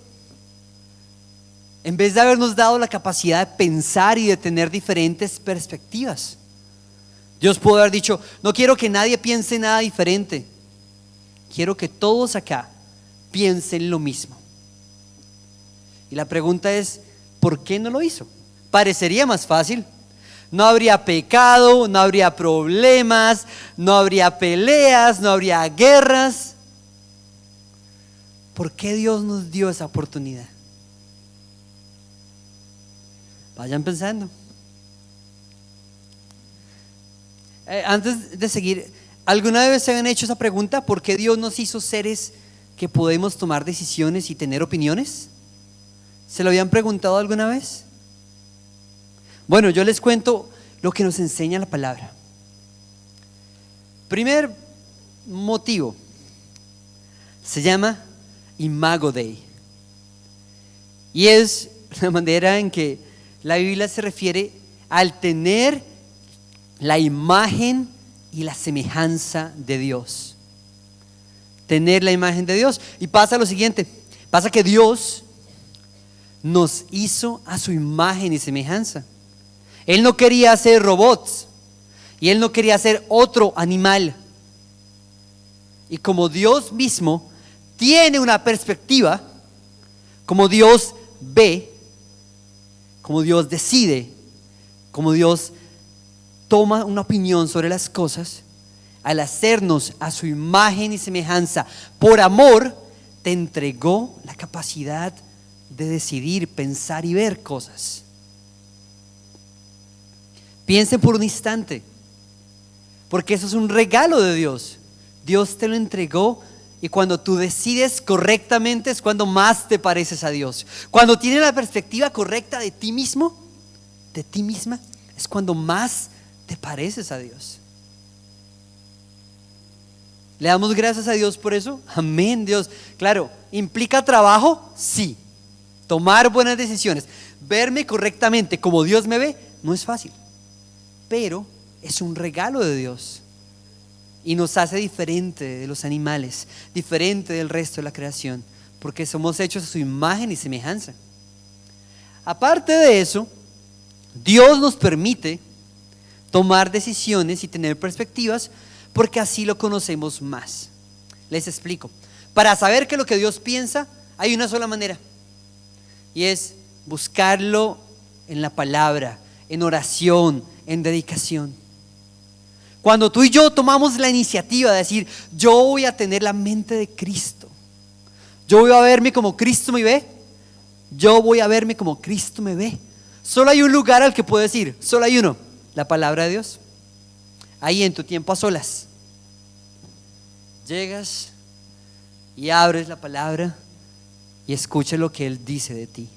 F: en vez de habernos dado la capacidad de pensar y de tener diferentes perspectivas. Dios pudo haber dicho: no quiero que nadie piense nada diferente, quiero que todos acá piensen lo mismo. Y la pregunta es, ¿por qué no lo hizo? Parecería más fácil. No habría pecado, no habría problemas, no habría peleas, no habría guerras. ¿Por qué Dios nos dio esa oportunidad? Vayan pensando. Antes de seguir, ¿alguna vez se han hecho esa pregunta? ¿Por qué Dios nos hizo seres que podemos tomar decisiones y tener opiniones? ¿Se lo habían preguntado alguna vez? Bueno, yo les cuento lo que nos enseña la palabra. Primer motivo Se llama Imago Dei. Y es la manera en que la Biblia se refiere al tener la imagen y la semejanza de Dios. Tener la imagen de Dios. Y pasa lo siguiente, pasa que Dios nos hizo a su imagen y semejanza. Él no quería hacer robots y Él no quería hacer otro animal. Y como Dios mismo tiene una perspectiva, como Dios ve, como Dios decide, como Dios toma una opinión sobre las cosas, al hacernos a su imagen y semejanza, por amor, te entregó la capacidad de decidir, pensar y ver cosas. Piensen por un instante, porque eso es un regalo de Dios. Dios te lo entregó y cuando tú decides correctamente es cuando más te pareces a Dios. Cuando tienes la perspectiva correcta de ti mismo, de ti misma, es cuando más te pareces a Dios. ¿Le damos gracias a Dios por eso? Amén, Dios. Claro, ¿implica trabajo? Sí. Tomar buenas decisiones, verme correctamente como Dios me ve, no es fácil. Pero es un regalo de Dios. Y nos hace diferente de los animales, diferente del resto de la creación, porque somos hechos a su imagen y semejanza. Aparte de eso, Dios nos permite tomar decisiones y tener perspectivas porque así lo conocemos más. Les explico. Para saber que lo que Dios piensa, hay una sola manera, y es buscarlo en la palabra, en oración, en dedicación. Cuando tú y yo tomamos la iniciativa de decir, yo voy a tener la mente de Cristo, yo voy a verme como Cristo me ve, yo voy a verme como Cristo me ve. Solo hay un lugar al que puedes ir, solo hay uno, la palabra de Dios. Ahí en tu tiempo a solas, llegas y abres la palabra y escuchas lo que Él dice de ti.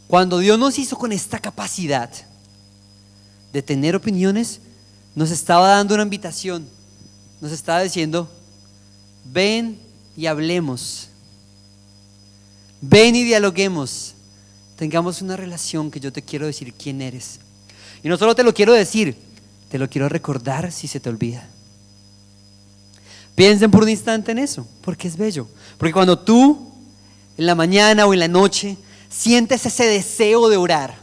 F: Cuando Dios nos hizo con esta capacidad de tener opiniones, nos estaba dando una invitación, nos estaba diciendo, ven y hablemos, ven y dialoguemos, tengamos una relación que yo te quiero decir quién eres. Y no solo te lo quiero decir, te lo quiero recordar si se te olvida. Piensen por un instante en eso, porque es bello. Porque cuando tú en la mañana o en la noche sientes ese deseo de orar,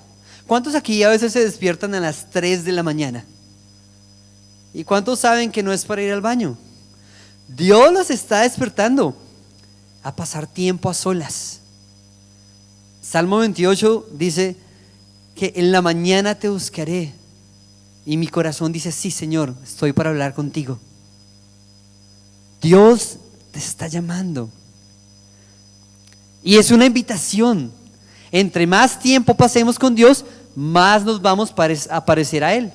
F: ¿cuántos aquí a veces se despiertan a las 3 de la mañana? ¿Y cuántos saben que no es para ir al baño? Dios los está despertando a pasar tiempo a solas. Salmo 28 dice que en la mañana te buscaré. Y mi corazón dice, sí, Señor, estoy para hablar contigo. Dios te está llamando. Y es una invitación. Entre más tiempo pasemos con Dios, más nos vamos a parecer a Él.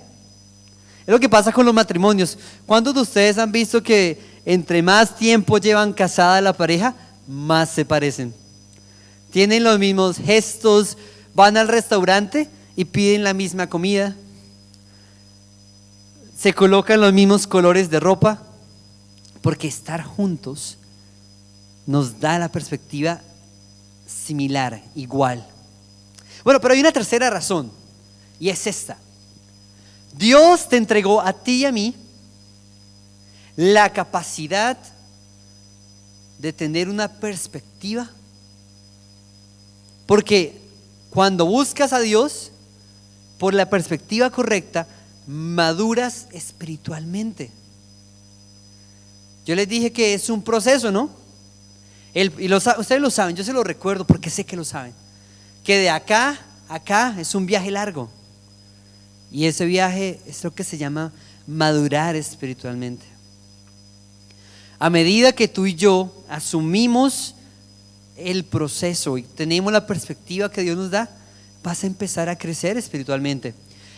F: Es lo que pasa con los matrimonios. ¿Cuántos de ustedes han visto que entre más tiempo llevan casada la pareja, más se parecen? Tienen los mismos gestos, van al restaurante y piden la misma comida, se colocan los mismos colores de ropa, porque estar juntos nos da la perspectiva similar, igual. Bueno, pero hay una tercera razón, y es esta. Dios te entregó a ti y a mí la capacidad de tener una perspectiva, porque cuando buscas a Dios por la perspectiva correcta, maduras espiritualmente. Yo les dije que es un proceso, ¿no? Ustedes lo saben, yo se lo recuerdo porque sé que lo saben, que de acá a acá es un viaje largo, y ese viaje es lo que se llama madurar espiritualmente. A medida que tú y yo asumimos el proceso y tenemos la perspectiva que Dios nos da, vas a empezar a crecer espiritualmente,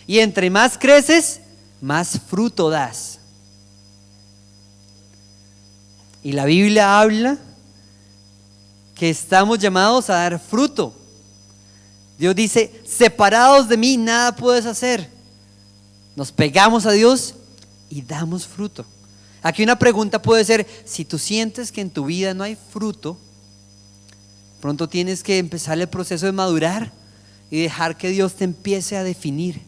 F: y entre más creces, más fruto das. Y la Biblia habla que estamos llamados a dar fruto. Dios dice, separados de mí nada puedes hacer. Nos pegamos a Dios y damos fruto. Aquí una pregunta puede ser, si tú sientes que en tu vida no hay fruto, pronto tienes que empezar el proceso de madurar y dejar que Dios te empiece a definir.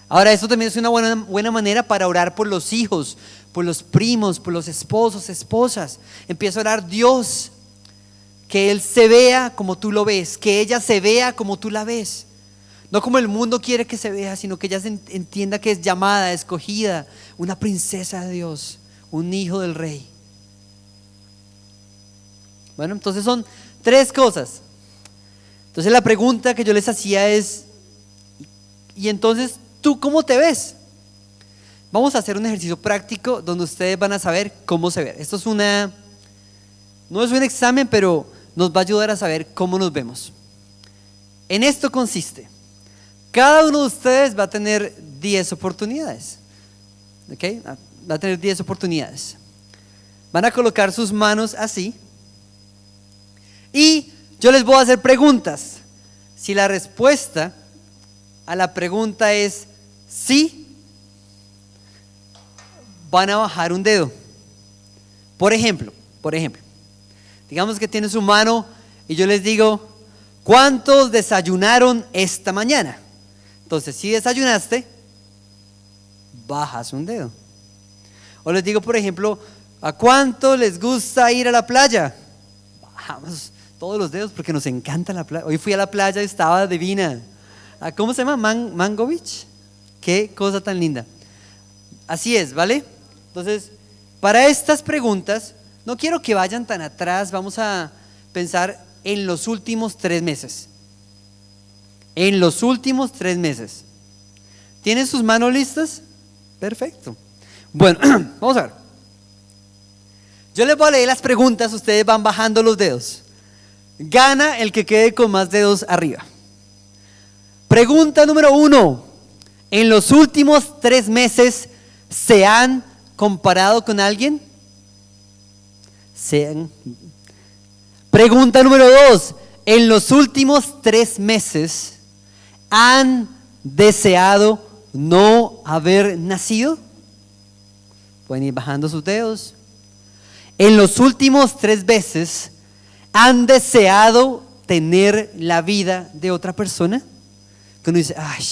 F: Ahora, esto también es una buena manera para orar por los hijos, por los primos, por los esposos, esposas. Empieza a orar: Dios, que Él se vea como tú lo ves, que ella se vea como tú la ves. No como el mundo quiere que se vea, sino que ella entienda que es llamada, escogida, una princesa de Dios, un hijo del rey. Bueno, entonces son 3 cosas. Entonces la pregunta que yo les hacía es: ¿y entonces tú cómo te ves? Vamos a hacer un ejercicio práctico donde ustedes van a saber cómo se ven. Esto no es un examen, pero nos va a ayudar a saber cómo nos vemos. En esto consiste: cada uno de ustedes va a tener 10 oportunidades. ¿Ok? Va a tener 10 oportunidades. Van a colocar sus manos así. Y yo les voy a hacer preguntas. Si la respuesta a la pregunta es sí, van a bajar un dedo. Por ejemplo, digamos que tiene su mano y yo les digo: ¿cuántos desayunaron esta mañana? Entonces, si desayunaste, bajas un dedo. O les digo, por ejemplo: ¿a cuánto les gusta ir a la playa? Bajamos todos los dedos porque nos encanta la playa. Hoy fui a la playa y estaba divina. ¿Cómo se llama? Mango Beach. Qué cosa tan linda. Así es, ¿vale? Entonces, para estas preguntas, no quiero que vayan tan atrás. Vamos a pensar en los últimos 3 meses. En los últimos 3 meses. ¿Tienen sus manos listas? Perfecto. Bueno, vamos a ver. Yo les voy a leer las preguntas, ustedes van bajando los dedos. Gana el que quede con más dedos arriba. Pregunta número 1. ¿En los últimos 3 meses se han comparado con alguien? Pregunta número 2. ¿En los últimos 3 meses han deseado no haber nacido? Pueden ir bajando sus dedos. En los últimos 3 meses han deseado tener la vida de otra persona. Que uno dice: ay,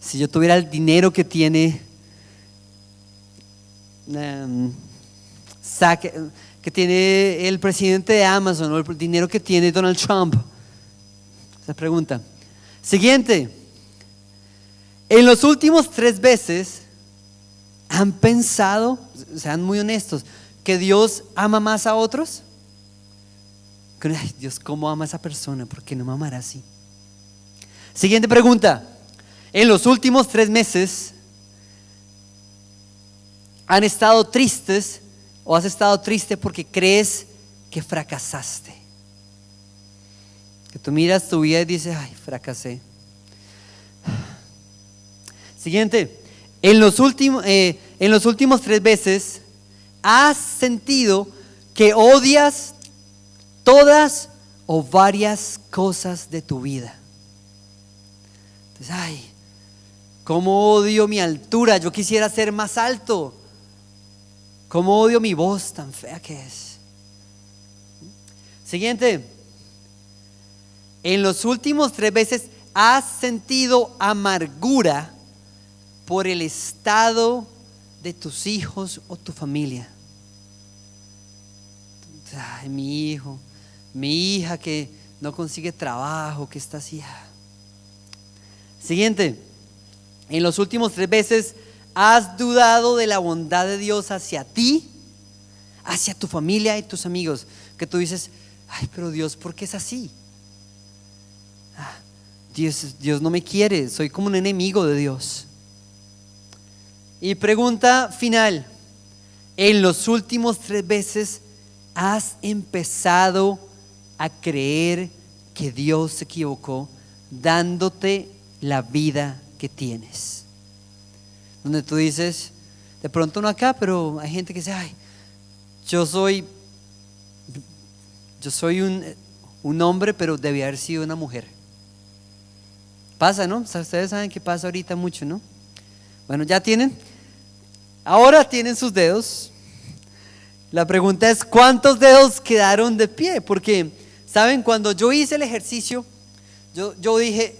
F: si yo tuviera el dinero que tiene que tiene el presidente de Amazon, o el dinero que tiene Donald Trump. Esa pregunta. Siguiente. En los últimos 3 meses han pensado, sean muy honestos, que Dios ama más a otros. Ay, Dios, ¿cómo ama a esa persona? ¿Por qué no me amará así? Siguiente pregunta. En los últimos 3 meses han estado tristes, o has estado triste porque crees que fracasaste. Que tú miras tu vida y dices: ay, fracasé. Siguiente. En los últimos 3 meses has sentido que odias todas o varias cosas de tu vida. Entonces, ay, cómo odio mi altura, yo quisiera ser más alto. Cómo odio mi voz tan fea que es. Siguiente. En los últimos 3 meses has sentido amargura por el estado de tus hijos o tu familia. Ay, mi hijo, mi hija que no consigue trabajo, que está así. Siguiente. En los últimos 3 meses has dudado de la bondad de Dios hacia ti, hacia tu familia y tus amigos. Que tú dices: ay, pero Dios, ¿por qué es así? Dios no me quiere, soy como un enemigo de Dios. Y pregunta final. En los últimos 3 meses has empezado a creer que Dios se equivocó dándote la vida que tienes. Donde tú dices, de pronto no acá, pero hay gente que dice: ay, yo soy un hombre, pero debía haber sido una mujer. Pasa, ¿no? Ustedes saben que pasa ahorita mucho, ¿no? Bueno, ya tienen. Ahora tienen sus dedos. La pregunta es, ¿cuántos dedos quedaron de pie? Porque, ¿saben? Cuando yo hice el ejercicio, yo dije,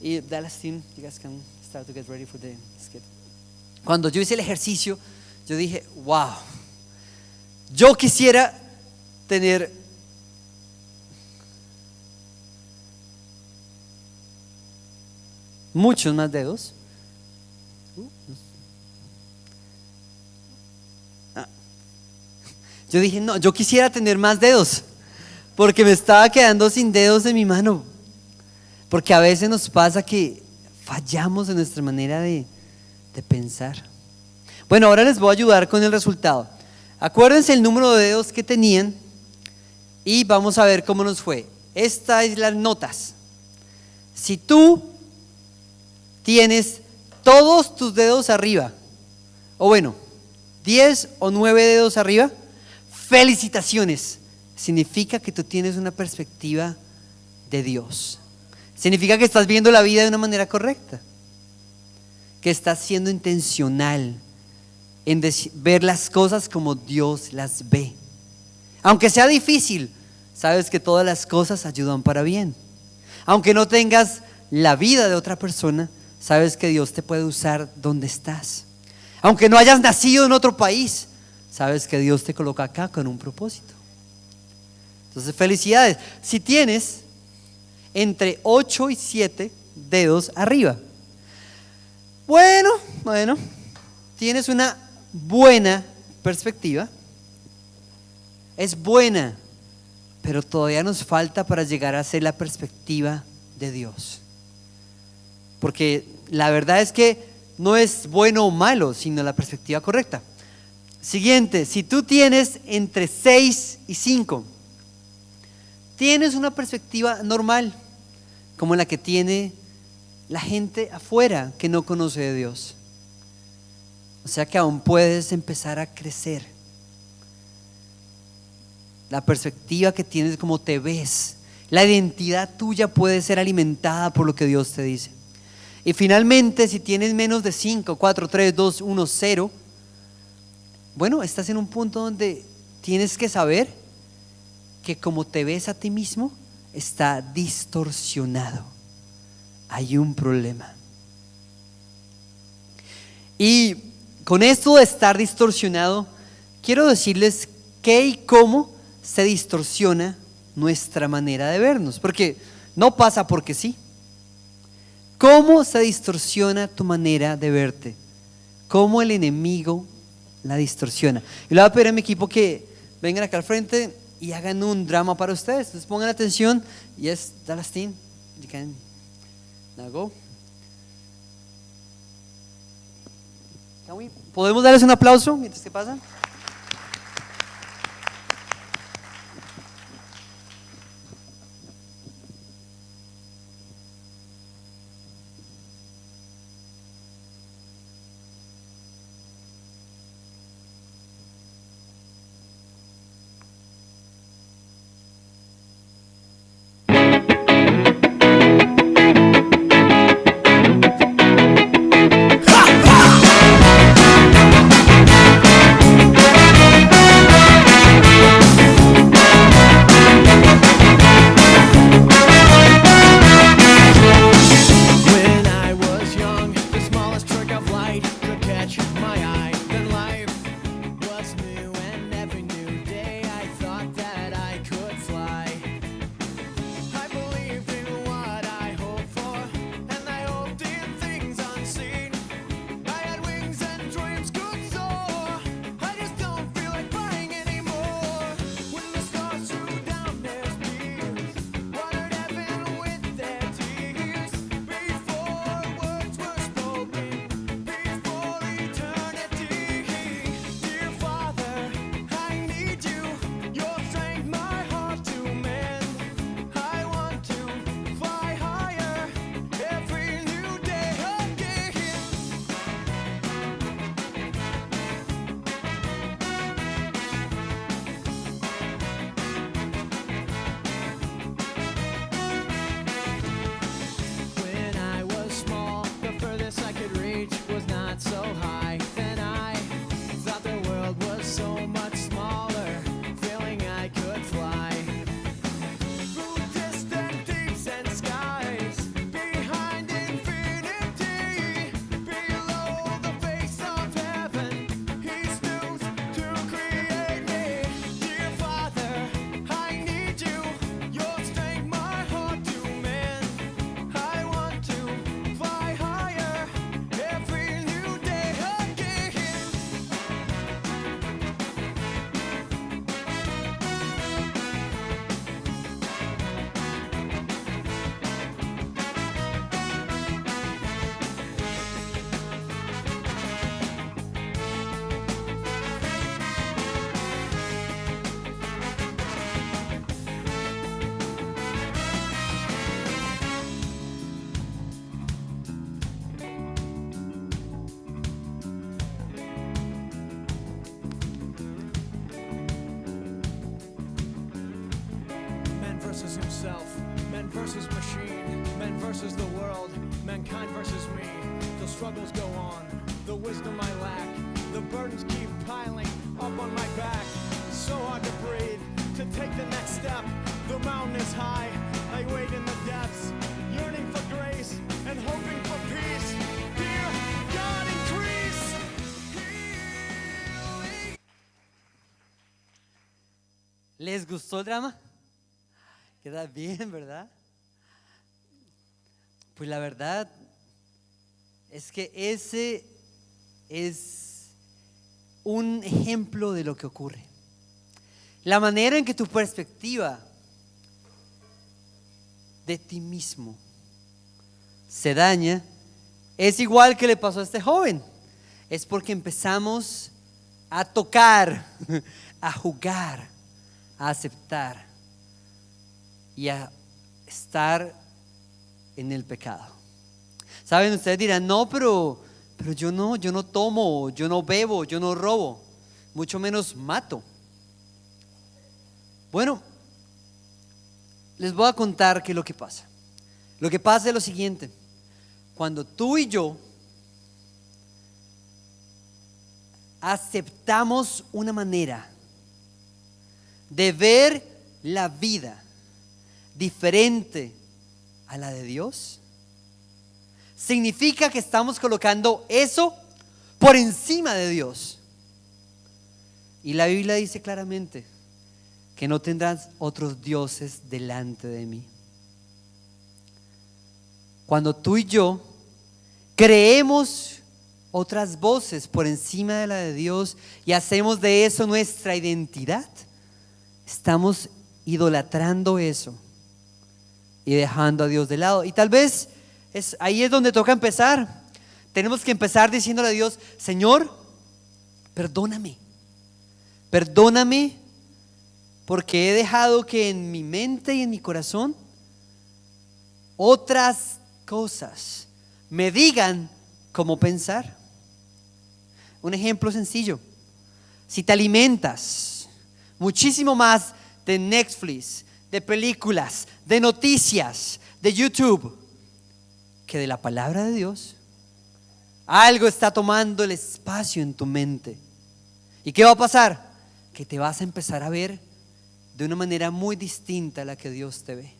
F: y Dallas team, you guys can start to get ready for the skit. Cuando yo hice el ejercicio, yo dije, wow, yo quisiera tener muchos más dedos. Yo dije, no, yo quisiera tener más dedos, porque me estaba quedando sin dedos en mi mano. Porque a veces nos pasa que fallamos en nuestra manera de pensar. Bueno, ahora les voy a ayudar con el resultado. Acuérdense el número de dedos que tenían y vamos a ver cómo nos fue. Estas es las notas. Si tú tienes todos tus dedos arriba, o bueno, 10 o 9 dedos arriba, felicitaciones. Significa que tú tienes una perspectiva de Dios. Significa que estás viendo la vida de una manera correcta, que estás siendo intencional en ver las cosas como Dios las ve. Aunque sea difícil, sabes que todas las cosas ayudan para bien. Aunque no tengas la vida de otra persona, sabes que Dios te puede usar donde estás. Aunque no hayas nacido en otro país, sabes que Dios te coloca acá con un propósito. Entonces, felicidades. Si tienes entre 8 y 7 dedos arriba, bueno, tienes una buena perspectiva. Es buena, pero todavía nos falta para llegar a ser la perspectiva de Dios. Porque la verdad es que no es bueno o malo, sino la perspectiva correcta. Siguiente, si tú tienes entre 6 y 5, tienes una perspectiva normal, como la que tiene la gente afuera que no conoce de Dios. O sea que aún puedes empezar a crecer. La perspectiva que tienes, como te ves, la identidad tuya puede ser alimentada por lo que Dios te dice. Y finalmente, si tienes menos de 5, 4, 3, 2, 1, 0, bueno, estás en un punto donde tienes que saber que como te ves a ti mismo está distorsionado. Hay un problema. Y con esto de estar distorsionado, quiero decirles qué y cómo se distorsiona nuestra manera de vernos, porque no pasa porque sí. ¿Cómo se distorsiona tu manera de verte? ¿Cómo el enemigo la distorsiona? Y le voy a pedir a mi equipo que vengan acá al frente y hagan un drama para ustedes. Entonces pongan atención. Yes, Dallas team, you can now go. ¿Podemos darles un aplauso mientras que pasan?
G: struggles go on, the wisdom I lack, the burdens keep piling up on my back. So hard to breathe, to take the next step. The mountain is high, I wait in the depths, yearning for grace and hoping for peace. Dear God, increase healing.
F: ¿Les gustó el drama? Queda bien, ¿verdad? Pues la verdad es que ese es un ejemplo de lo que ocurre. La manera en que tu perspectiva de ti mismo se daña es igual que le pasó a este joven. Es porque empezamos a tocar, a jugar, a aceptar y a estar en el pecado. Saben, ustedes dirán, no, pero yo no tomo, yo no bebo, yo no robo, mucho menos mato. Bueno, les voy a contar qué es lo que pasa. Lo que pasa es lo siguiente: cuando tú y yo aceptamos una manera de ver la vida diferente a la de Dios, significa que estamos colocando eso por encima de Dios. Y la Biblia dice claramente que no tendrás otros dioses delante de mí. Cuando tú y yo creemos otras voces por encima de la de Dios y hacemos de eso nuestra identidad, estamos idolatrando eso y dejando a Dios de lado. Y tal vez ahí es donde toca empezar. Tenemos que empezar diciéndole a Dios: Señor, perdóname porque he dejado que en mi mente y en mi corazón otras cosas me digan cómo pensar. Un ejemplo sencillo: si te alimentas muchísimo más de Netflix, de películas, de noticias, de YouTube, que de la palabra de Dios, algo está tomando el espacio en tu mente. ¿Y qué va a pasar? Que te vas a empezar a ver de una manera muy distinta a la que Dios te ve.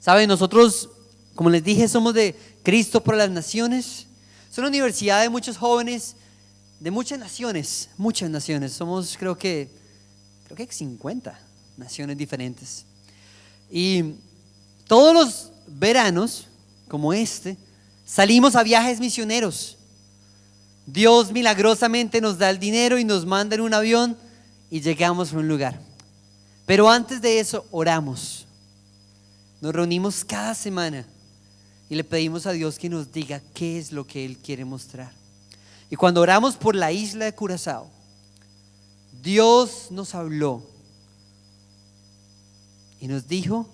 F: ¿Saben? Nosotros, como les dije, somos de Cristo por las Naciones. Es una universidad de muchos jóvenes de muchas naciones. Somos creo que 50 naciones diferentes. Y todos los veranos, como este, salimos a viajes misioneros. Dios milagrosamente nos da el dinero y nos manda en un avión y llegamos a un lugar. Pero antes de eso oramos. Nos reunimos cada semana y le pedimos a Dios que nos diga qué es lo que Él quiere mostrar. Y cuando oramos por la isla de Curazao, Dios nos habló y nos dijo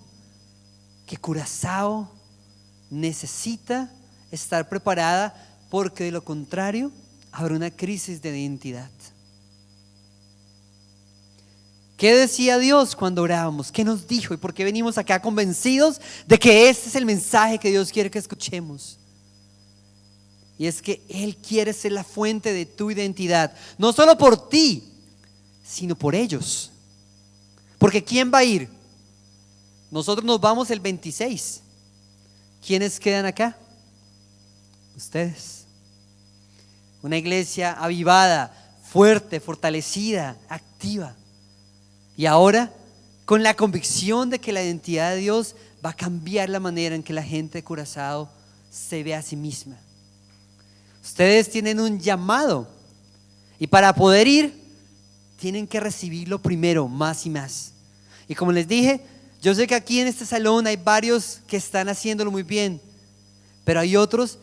F: que Curazao necesita estar preparada, porque de lo contrario habrá una crisis de identidad. ¿Qué decía Dios cuando orábamos? ¿Qué nos dijo? ¿Y por qué venimos acá convencidos de que este es el mensaje que Dios quiere que escuchemos? Y es que Él quiere ser la fuente de tu identidad, no solo por ti, sino por ellos. Porque ¿quién va a ir? Nosotros nos vamos el 26. ¿Quiénes quedan acá? Ustedes. Una iglesia avivada, fuerte, fortalecida, activa. Y ahora, con la convicción de que la identidad de Dios va a cambiar la manera en que la gente de Curazao se ve a sí misma. Ustedes tienen un llamado, y para poder ir tienen que recibirlo primero, más y más. Y como les dije, yo sé que aquí en este salón hay varios que están haciéndolo muy bien, pero hay otros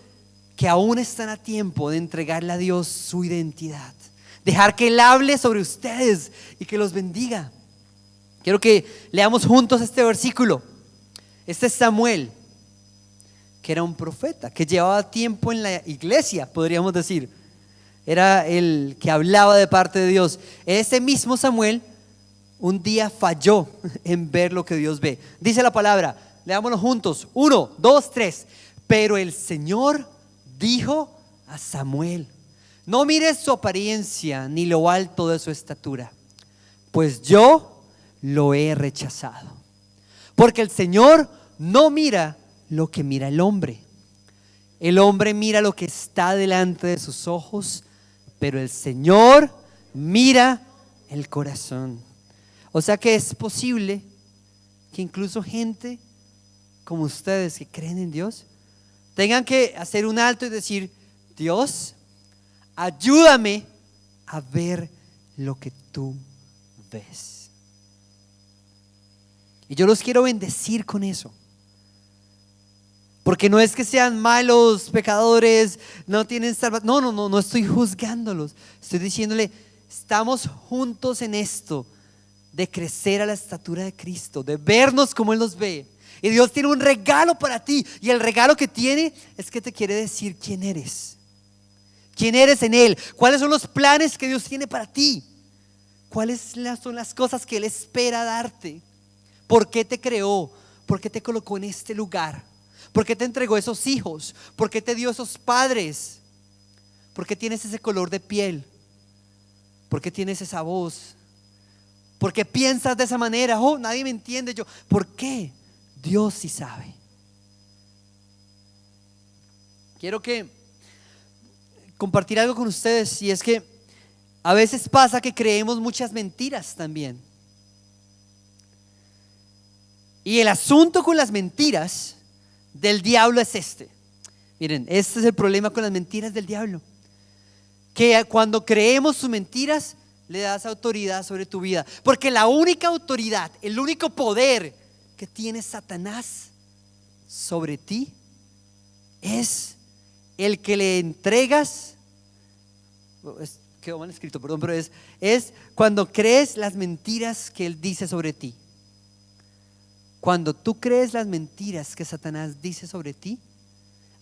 F: que aún están a tiempo de entregarle a Dios su identidad, dejar que Él hable sobre ustedes y que los bendiga. Quiero que leamos juntos este versículo. Este es Samuel, que era un profeta, que llevaba tiempo en la iglesia, podríamos decir. Era el que hablaba de parte de Dios. Ese mismo Samuel un día falló en ver lo que Dios ve. Dice la palabra, leámoslo juntos: 1, 2, 3. Pero el Señor dijo a Samuel: no mires su apariencia ni lo alto de su estatura, pues yo lo he rechazado. Porque el Señor no mira lo que mira el hombre. El hombre mira lo que está delante de sus ojos, pero el Señor mira el corazón. O sea que es posible que incluso gente como ustedes que creen en Dios tengan que hacer un alto y decir: Dios, ayúdame a ver lo que tú ves. Y yo los quiero bendecir con eso. Porque no es que sean malos, pecadores, no tienen salvación. No estoy juzgándolos. Estoy diciéndole: estamos juntos en esto de crecer a la estatura de Cristo, de vernos como Él nos ve. Y Dios tiene un regalo para ti. Y el regalo que tiene es que te quiere decir quién eres. ¿Quién eres en Él? ¿Cuáles son los planes que Dios tiene para ti? ¿Cuáles son las cosas que Él espera darte? ¿Por qué te creó? ¿Por qué te colocó en este lugar? ¿Por qué te entregó esos hijos? ¿Por qué te dio esos padres? ¿Por qué tienes ese color de piel? ¿Por qué tienes esa voz? ¿Por qué piensas de esa manera? Oh, nadie me entiende. ¿Por qué? Dios sí sabe. Quiero compartir algo con ustedes, y es que a veces pasa que creemos muchas mentiras también. Y el asunto con las mentiras del diablo es este. Miren, este es el problema con las mentiras del diablo, que cuando creemos sus mentiras le das autoridad sobre tu vida. Porque la única autoridad, el único poder que tiene Satanás sobre ti es el que le entregas. Quedó mal escrito, perdón, pero es cuando crees las mentiras que él dice sobre ti. Cuando tú crees las mentiras que Satanás dice sobre ti,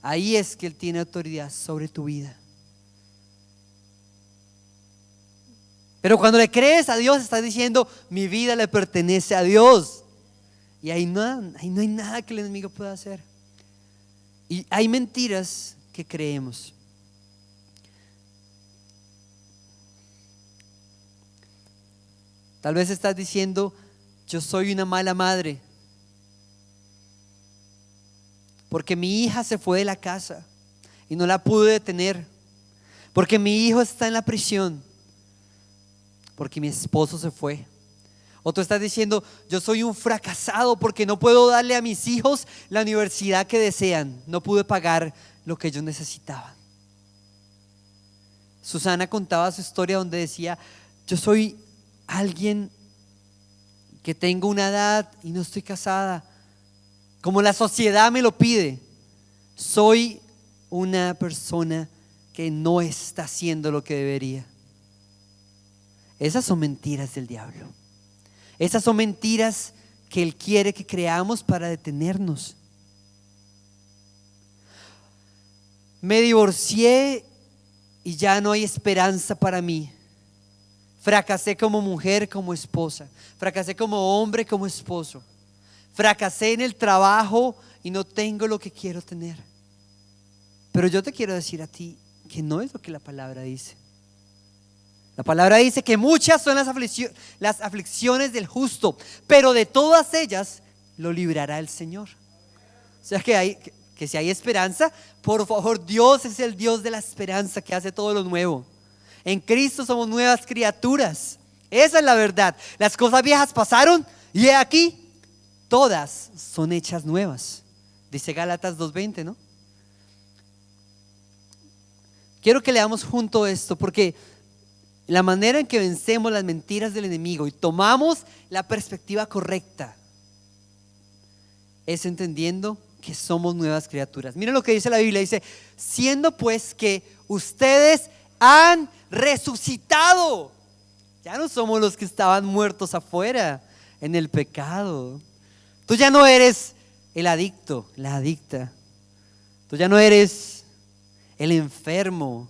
F: ahí es que él tiene autoridad sobre tu vida. Pero cuando le crees a Dios, estás diciendo: mi vida le pertenece a Dios. Y ahí no hay nada que el enemigo pueda hacer. Y hay mentiras que creemos. Tal vez estás diciendo: yo soy una mala madre, porque mi hija se fue de la casa y no la pude detener, porque mi hijo está en la prisión, porque mi esposo se fue. O tú estás diciendo: yo soy un fracasado porque no puedo darle a mis hijos la universidad que desean, no pude pagar lo que ellos necesitaban. Susana contaba su historia donde decía: yo soy alguien que tengo una edad y no estoy casada como la sociedad me lo pide. Soy una persona que no está haciendo lo que debería. Esas son mentiras del diablo. Esas son mentiras que él quiere que creamos para detenernos. Me divorcié y ya no hay esperanza para mí. Fracasé como mujer, como esposa. Fracasé como hombre, como esposo. Fracasé en el trabajo y no tengo lo que quiero tener. Pero yo te quiero decir a ti que no es lo que la palabra dice. La palabra dice que muchas son las aflicciones del justo, pero de todas ellas lo librará el Señor. O sea que si hay esperanza, por favor, Dios es el Dios de la esperanza, que hace todo lo nuevo. En Cristo somos nuevas criaturas. Esa es la verdad. Las cosas viejas pasaron y he aquí, todas son hechas nuevas. Dice Gálatas 2:20, ¿no? Quiero que leamos junto esto, porque la manera en que vencemos las mentiras del enemigo y tomamos la perspectiva correcta es entendiendo que somos nuevas criaturas. Miren lo que dice la Biblia. Dice: siendo pues que ustedes han resucitado. Ya no somos los que estaban muertos afuera en el pecado. Tú ya no eres el adicto, la adicta. Tú ya no eres el enfermo.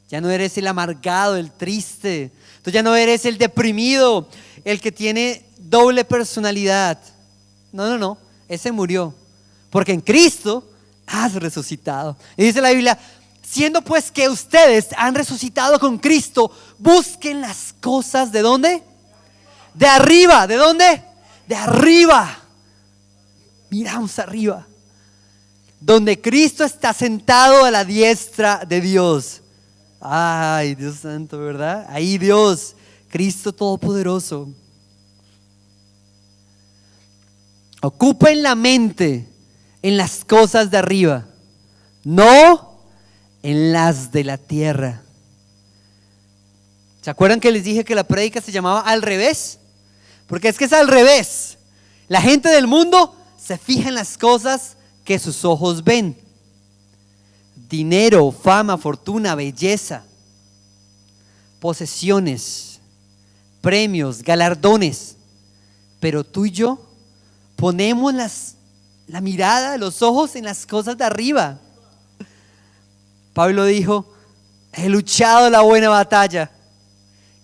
F: Ya no eres el amargado, el triste. Tú ya no eres el deprimido, el que tiene doble personalidad. No, ese murió. Porque en Cristo has resucitado. Y dice la Biblia, siendo pues que ustedes han resucitado con Cristo, busquen las cosas ¿de dónde? De arriba. ¿De dónde? De arriba. Miramos arriba, donde Cristo está sentado a la diestra de Dios. Ay, Dios santo, ¿verdad? Ahí Dios, Cristo Todopoderoso. Ocupen la mente en las cosas de arriba, no en las de la tierra. ¿Se acuerdan que les dije que la prédica se llamaba al revés? Porque es que es al revés. La gente del mundo se fija en las cosas que sus ojos ven. Dinero, fama, fortuna, belleza, posesiones, premios, galardones. Pero tú y yo ponemos la mirada, los ojos en las cosas de arriba. Pablo dijo, he luchado la buena batalla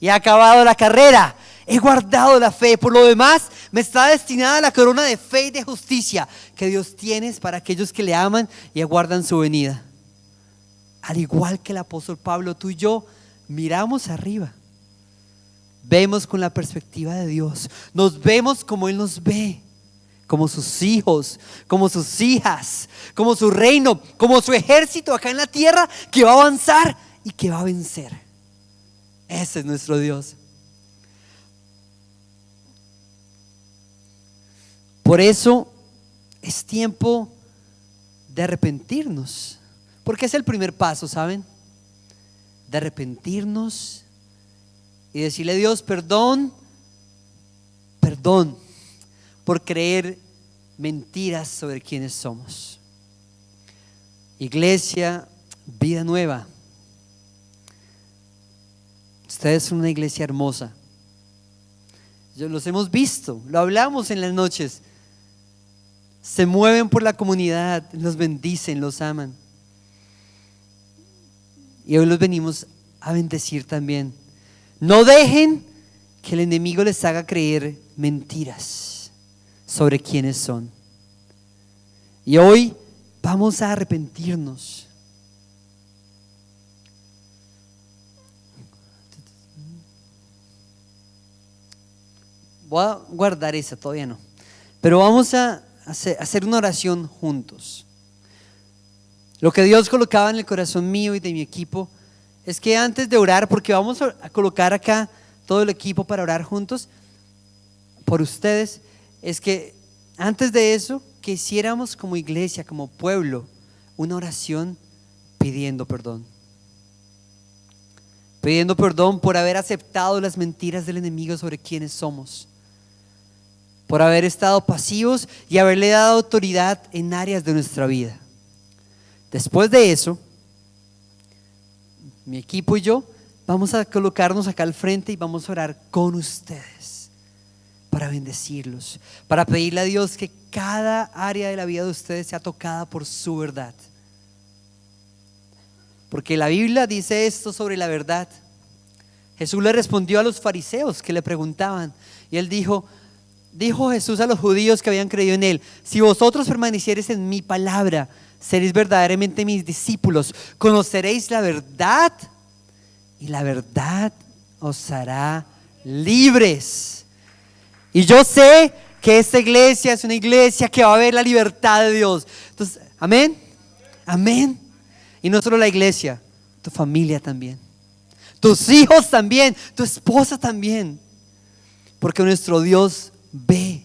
F: y he acabado la carrera, he guardado la fe. Por lo demás, me está destinada la corona de fe y de justicia que Dios tiene para aquellos que le aman y aguardan su venida. Al igual que el apóstol Pablo, tú y yo miramos arriba. Vemos con la perspectiva de Dios. Nos vemos como Él nos ve. Como sus hijos, como sus hijas, como su reino, como su ejército acá en la tierra que va a avanzar y que va a vencer. Ese es nuestro Dios. Por eso es tiempo de arrepentirnos, porque es el primer paso, ¿saben? De arrepentirnos y decirle a Dios, perdón por creer mentiras sobre quiénes somos. Iglesia Vida Nueva, ustedes son una iglesia hermosa. Los hemos visto, lo hablamos en las noches. Se mueven por la comunidad, los bendicen, los aman. Y hoy los venimos a bendecir también. No dejen que el enemigo les haga creer mentiras sobre quiénes son. Y hoy vamos a arrepentirnos. Voy a guardar esa, todavía no. Pero vamos a hacer una oración juntos. Lo que Dios colocaba en el corazón mío y de mi equipo es que antes de orar, porque vamos a colocar acá todo el equipo para orar juntos por ustedes, es que antes de eso que hiciéramos como iglesia, como pueblo, una oración pidiendo perdón. Pidiendo perdón por haber aceptado las mentiras del enemigo sobre quienes somos, por haber estado pasivos y haberle dado autoridad en áreas de nuestra vida. Después de eso, mi equipo y yo vamos a colocarnos acá al frente y vamos a orar con ustedes para bendecirlos, para pedirle a Dios que cada área de la vida de ustedes sea tocada por su verdad. Porque la Biblia dice esto sobre la verdad. Jesús le respondió a los fariseos que le preguntaban, y él dijo Jesús a los judíos que habían creído en él: si vosotros permaneciereis en mi palabra, seréis verdaderamente mis discípulos, conoceréis la verdad y la verdad os hará libres. Y yo sé que esta iglesia es una iglesia que va a ver la libertad de Dios. Entonces, amén, amén. Y no solo la iglesia, tu familia también, tus hijos también, tu esposa también, porque nuestro Dios ve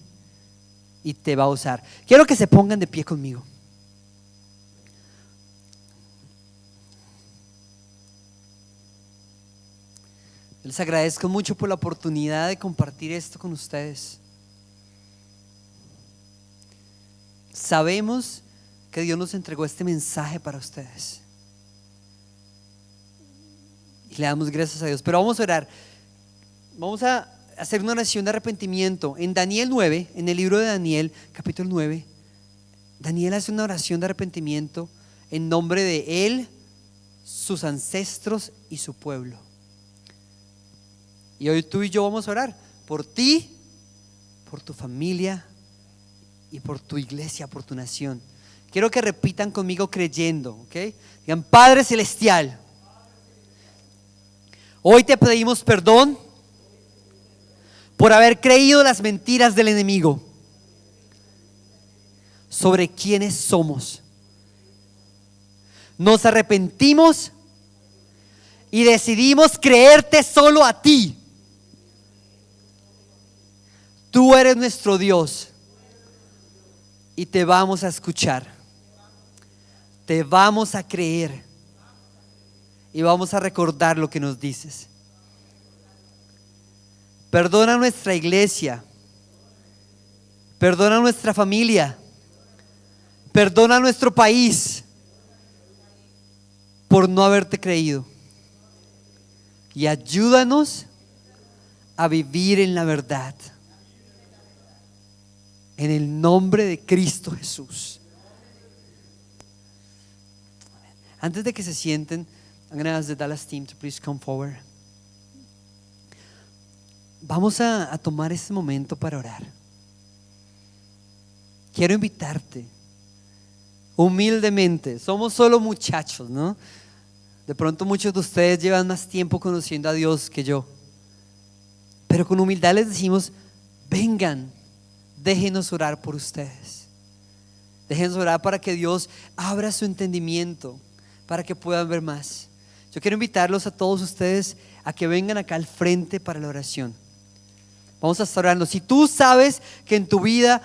F: y te va a usar. Quiero que se pongan de pie conmigo. Les agradezco mucho por la oportunidad de compartir esto con ustedes. Sabemos que Dios nos entregó este mensaje para ustedes y le damos gracias a Dios. Pero vamos a orar. Vamos a hacer una oración de arrepentimiento. En Daniel 9, en el libro de Daniel, capítulo 9, Daniel hace una oración de arrepentimiento en nombre de él, sus ancestros y su pueblo. Y hoy tú y yo vamos a orar por ti, por tu familia y por tu iglesia, por tu nación. Quiero que repitan conmigo creyendo, ¿ok? Digan, Padre Celestial, hoy te pedimos perdón por haber creído las mentiras del enemigo sobre quiénes somos. Nos arrepentimos y decidimos creerte solo a ti. Tú eres nuestro Dios y te vamos a escuchar. Te vamos a creer y vamos a recordar lo que nos dices. Perdona nuestra iglesia, perdona nuestra familia, perdona nuestro país por no haberte creído y ayúdanos a vivir en la verdad. En el nombre de Cristo Jesús. Antes de que se sienten, I'm going to ask the Dallas team to please come forward. Vamos a tomar este momento para orar. Quiero invitarte humildemente. Somos solo muchachos, ¿no? De pronto muchos de ustedes llevan más tiempo conociendo a Dios que yo. Pero con humildad les decimos, vengan, déjenos orar por ustedes. Déjenos orar para que Dios abra su entendimiento, para que puedan ver más. Yo quiero invitarlos a todos ustedes a que vengan acá al frente para la oración. Vamos a estar orando. Si tú sabes que en tu vida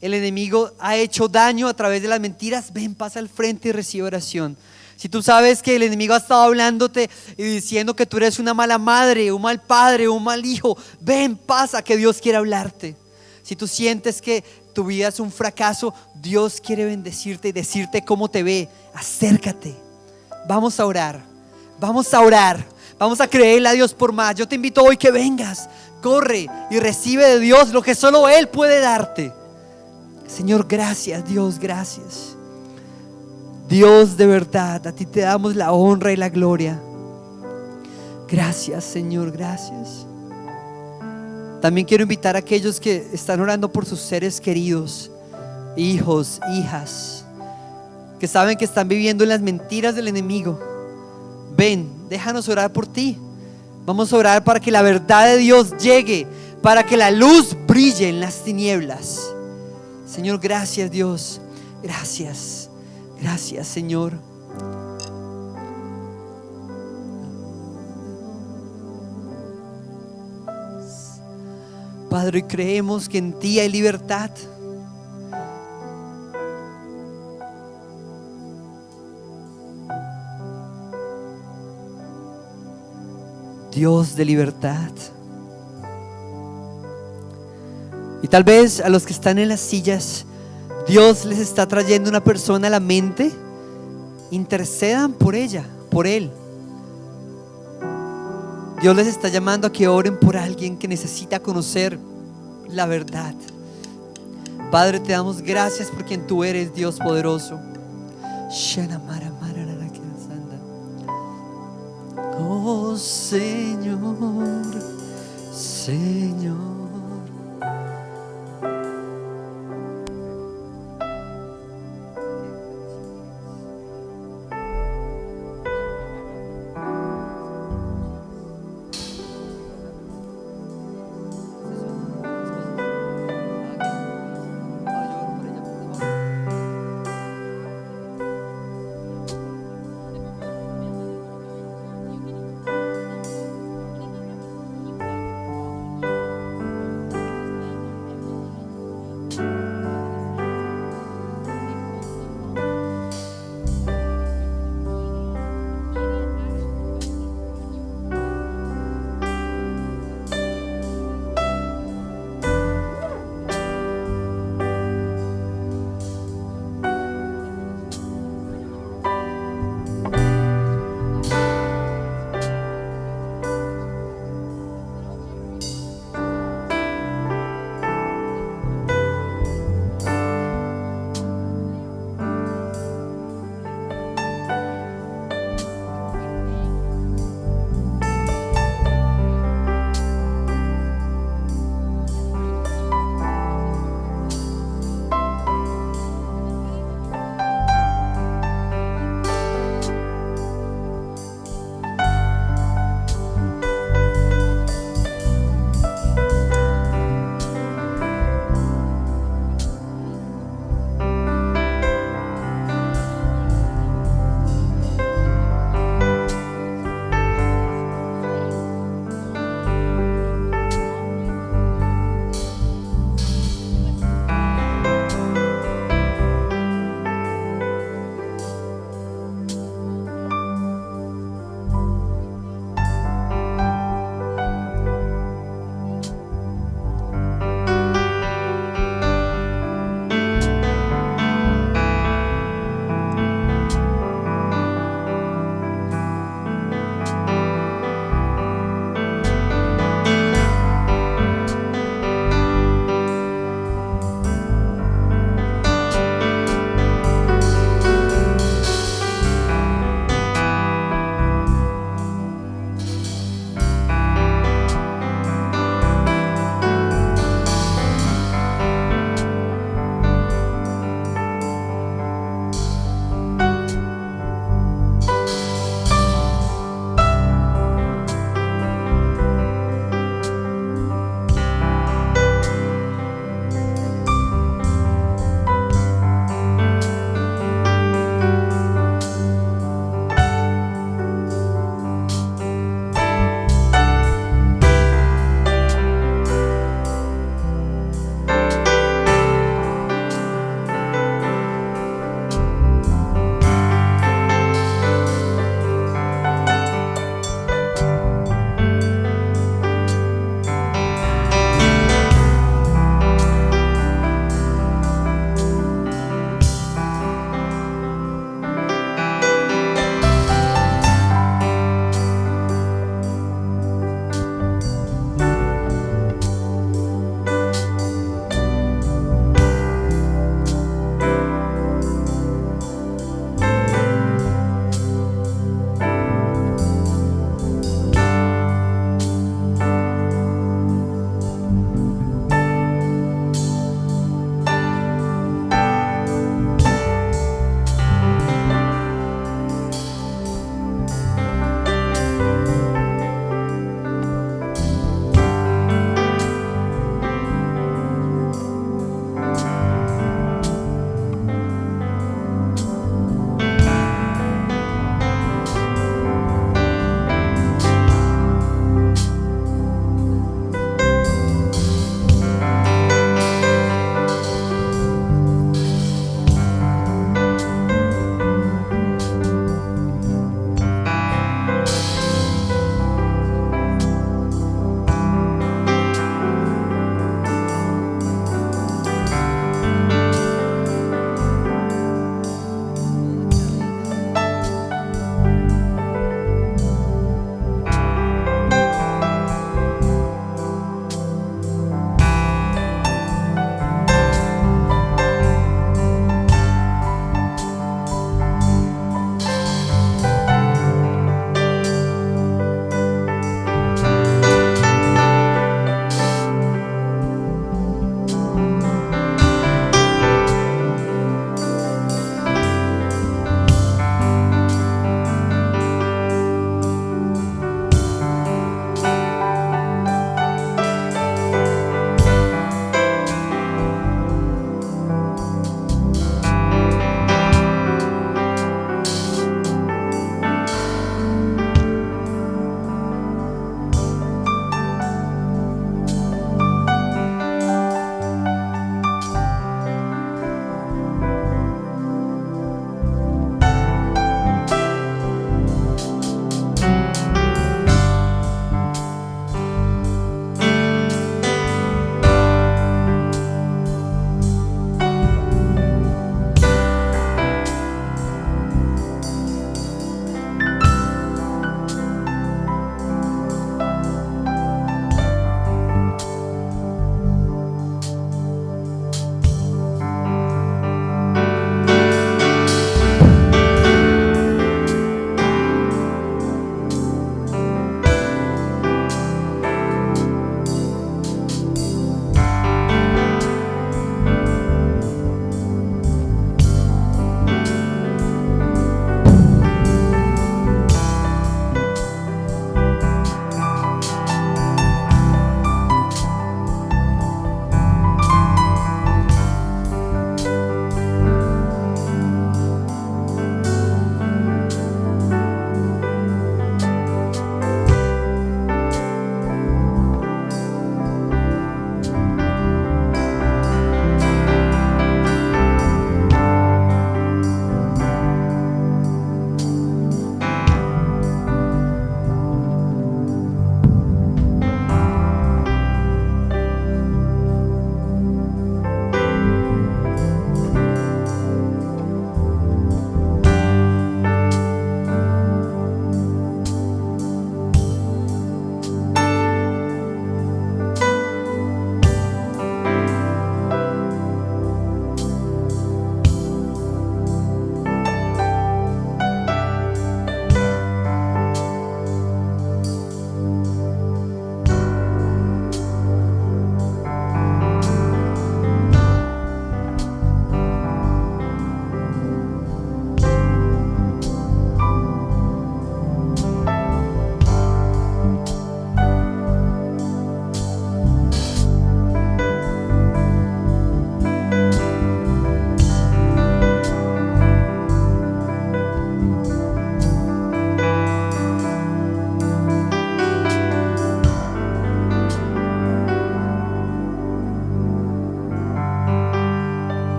F: el enemigo ha hecho daño a través de las mentiras, ven, pasa al frente y recibe oración. Si tú sabes que el enemigo ha estado hablándote y diciendo que tú eres una mala madre, un mal padre, un mal hijo, ven, pasa, que Dios quiere hablarte. Si tú sientes que tu vida es un fracaso, Dios quiere bendecirte y decirte cómo te ve. Acércate. Vamos a orar. Vamos a orar. Vamos a creerle a Dios por más. Yo te invito hoy que vengas. Corre y recibe de Dios lo que solo Él puede darte. Señor, gracias, Dios, gracias. Dios, de verdad, a ti te damos la honra y la gloria. Gracias, Señor, gracias. También quiero invitar a aquellos que están orando por sus seres queridos, hijos, hijas, que saben que están viviendo en las mentiras del enemigo. Ven, déjanos orar por ti. Vamos a orar para que la verdad de Dios llegue, para que la luz brille en las tinieblas. Señor, gracias, Dios. Gracias, gracias, Señor. Padre, creemos que en ti hay libertad. Dios de libertad. Y tal vez a los que están en las sillas, Dios les está trayendo una persona a la mente. Intercedan por ella, por él. Dios les está llamando a que oren por alguien que necesita conocer la verdad. Padre, te damos gracias por quien tú eres, Dios poderoso. Oh Señor, Señor.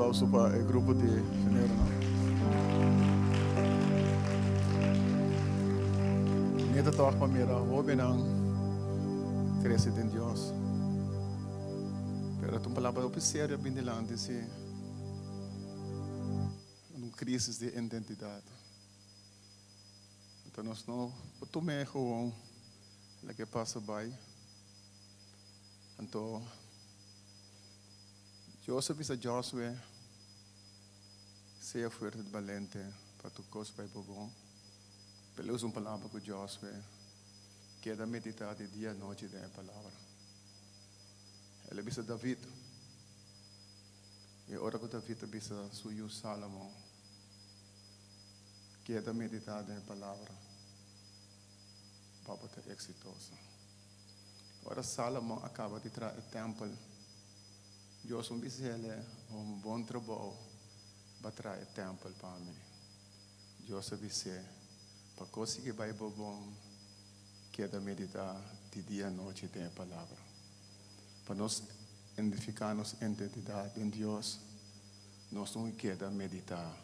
H: aplauso para el grupo de janeiro, ¿no? Neta toch para mira, hobenang crescer en Dios. Pero tu palavra é séria bem delante se uma crise de identidade. Então nós não tomamos gewoon o que passa by. Então Joseph is a Josué, seja fuerte e valente para tu coisa vai bom. Pero usa uma palavra com Josué, que é da meditar de dia e noite da palavra. Ele bisa David, e ora que David bisa suyo Salomão, que é da meditar da palavra, para ser exitoso. Ora Salomão acaba de trazer o templo. Deus disse ele bom trabalho para trazer o templo para mim. Deus disse para conseguir vai bom que é da meditar de dia e noite da palavra. Para nós identificar nossa identidade em Deus, nós não queremos meditar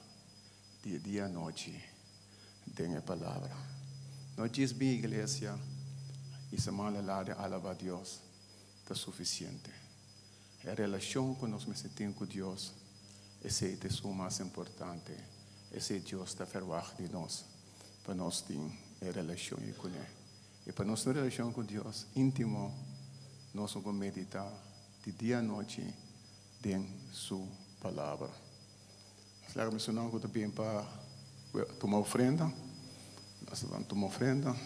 H: de dia e noite da palavra. Nós diz bem, igreja, e semana lá de alabar a Deus está suficiente. A relação que nós temos com Deus, esse é o mais importante. Esse Deus está verwacht de nós, para nós ter a relação com Ele. E para nossa relação com Deus íntimo, nós vamos meditar de dia e noite em sua palavra. Será que mencionamos que também para tomar ofrenda? Nós vamos tomar ofrenda.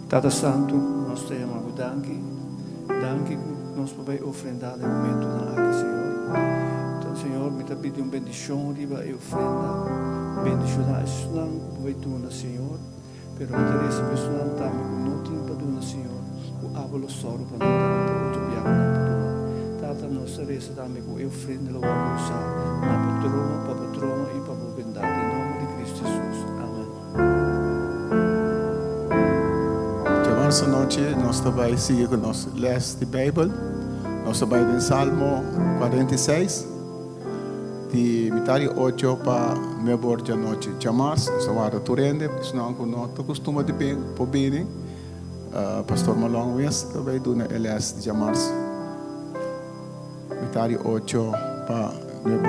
I: Tata Santo, nós te amamos, danke que nós podemos ofrendar no momento aqui, Senhor. Então, Senhor, me pedi uma bendição riba e ofrenda, bendição a Islam, vai tu, Senhor, pero me interessa pessoal também com não tem para tu, Senhor, o abalo soro para não dar outro viago na patrona. Tata, nós interessa também com a ofrenda lá vamos usar na patrona e para a bondade, em nome de Cristo Jesus. Amém.
H: Essa noite nós também seguimos com nosso leste de Bíblia. Nós também em Salmo 46, de metade 8 para 9 horas da noite. Jamás, nós vamos turende, senão nós costuma de bem por bem. Pastor Malong West também do leste de Jamás. Metade 8 para 9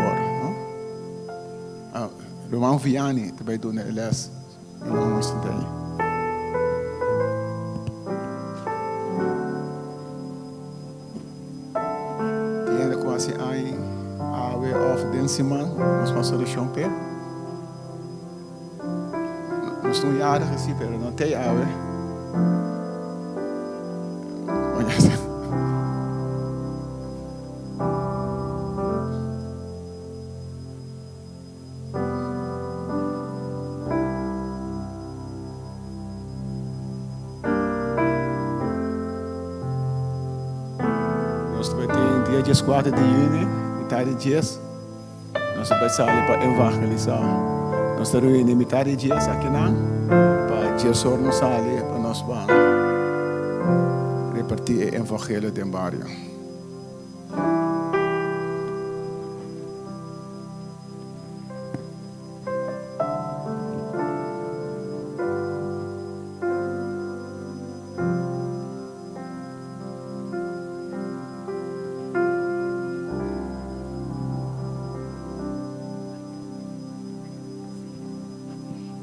H: horas. Romão Vianney também do leste. Não nós também. Semana, nós passamos de champanhe. Nós não íamos receber, não tem água. Nós também temos dia 14 de junho, metade de dias. Nós vamos sair para evangelizar. Nós estamos reunindo metade de dias aqui para dias só não sair para nós vamos repartir o evangelho do bairro.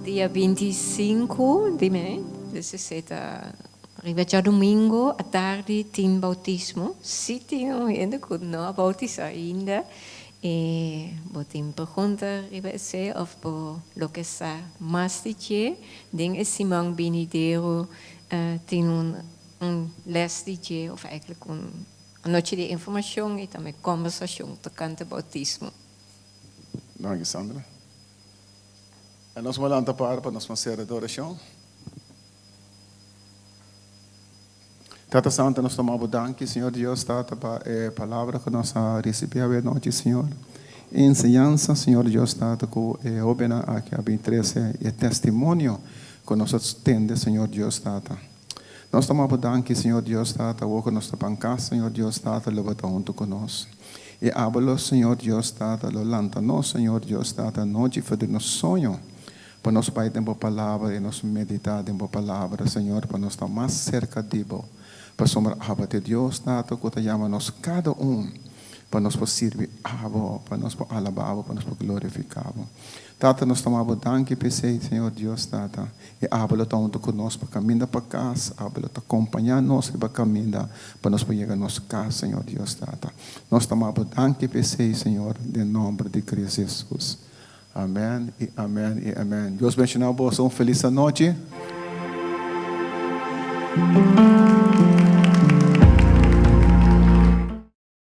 B: Dia 25 de mês, 17, arriva già domingo, à tarde tem bautismo. Se tem ainda que não bautizar ainda, e botem pergunta arriva se of por lo que está mais de que, den é Simão Benedero tem les de que, of eigenlijk uma noite de informação e também conversação tocante ao bautismo.
H: Dank Sandra. En nós vamos lá para nós fazer a adoração. Tata Santa, nós tomamos danke, Senhor Deus, Tata, para a palavra que nós recebemos hoje, Senhor. enseñanza, Señor Dios, Tata, que obena aquí a 13 e testimonio que nos atende, Señor Dios, Tata. Nós estamos danke, Senhor Deus, Tata, o que nós estamos cá, Senhor Deus, Tata, levanta junto conosco. E habla, Senhor Deus, Tata, lo lanta nós, Senhor Deus, Tata, noite fazer nosso sonho, para nós pai ter boa palavra e nós meditar em boa palavra, Senhor, para nós estar mais cerca de Deus, para somar aba de Deus, Tata, que te chama nós cada para nós servir aba, para nós alabar, para nós glorificar. Tata, nós tomamos danke, PC, Senhor Deus, Tata. E habla junto conosco para caminhar para casa, habla para acompanhar nós para caminhar para nós chegar a nossa casa, Senhor Deus, Tata. Nós tomamos danke, PC, Senhor, em nome de Cristo Jesus. Amém e amém e amém. Deus abençoe a você. Feliz noite.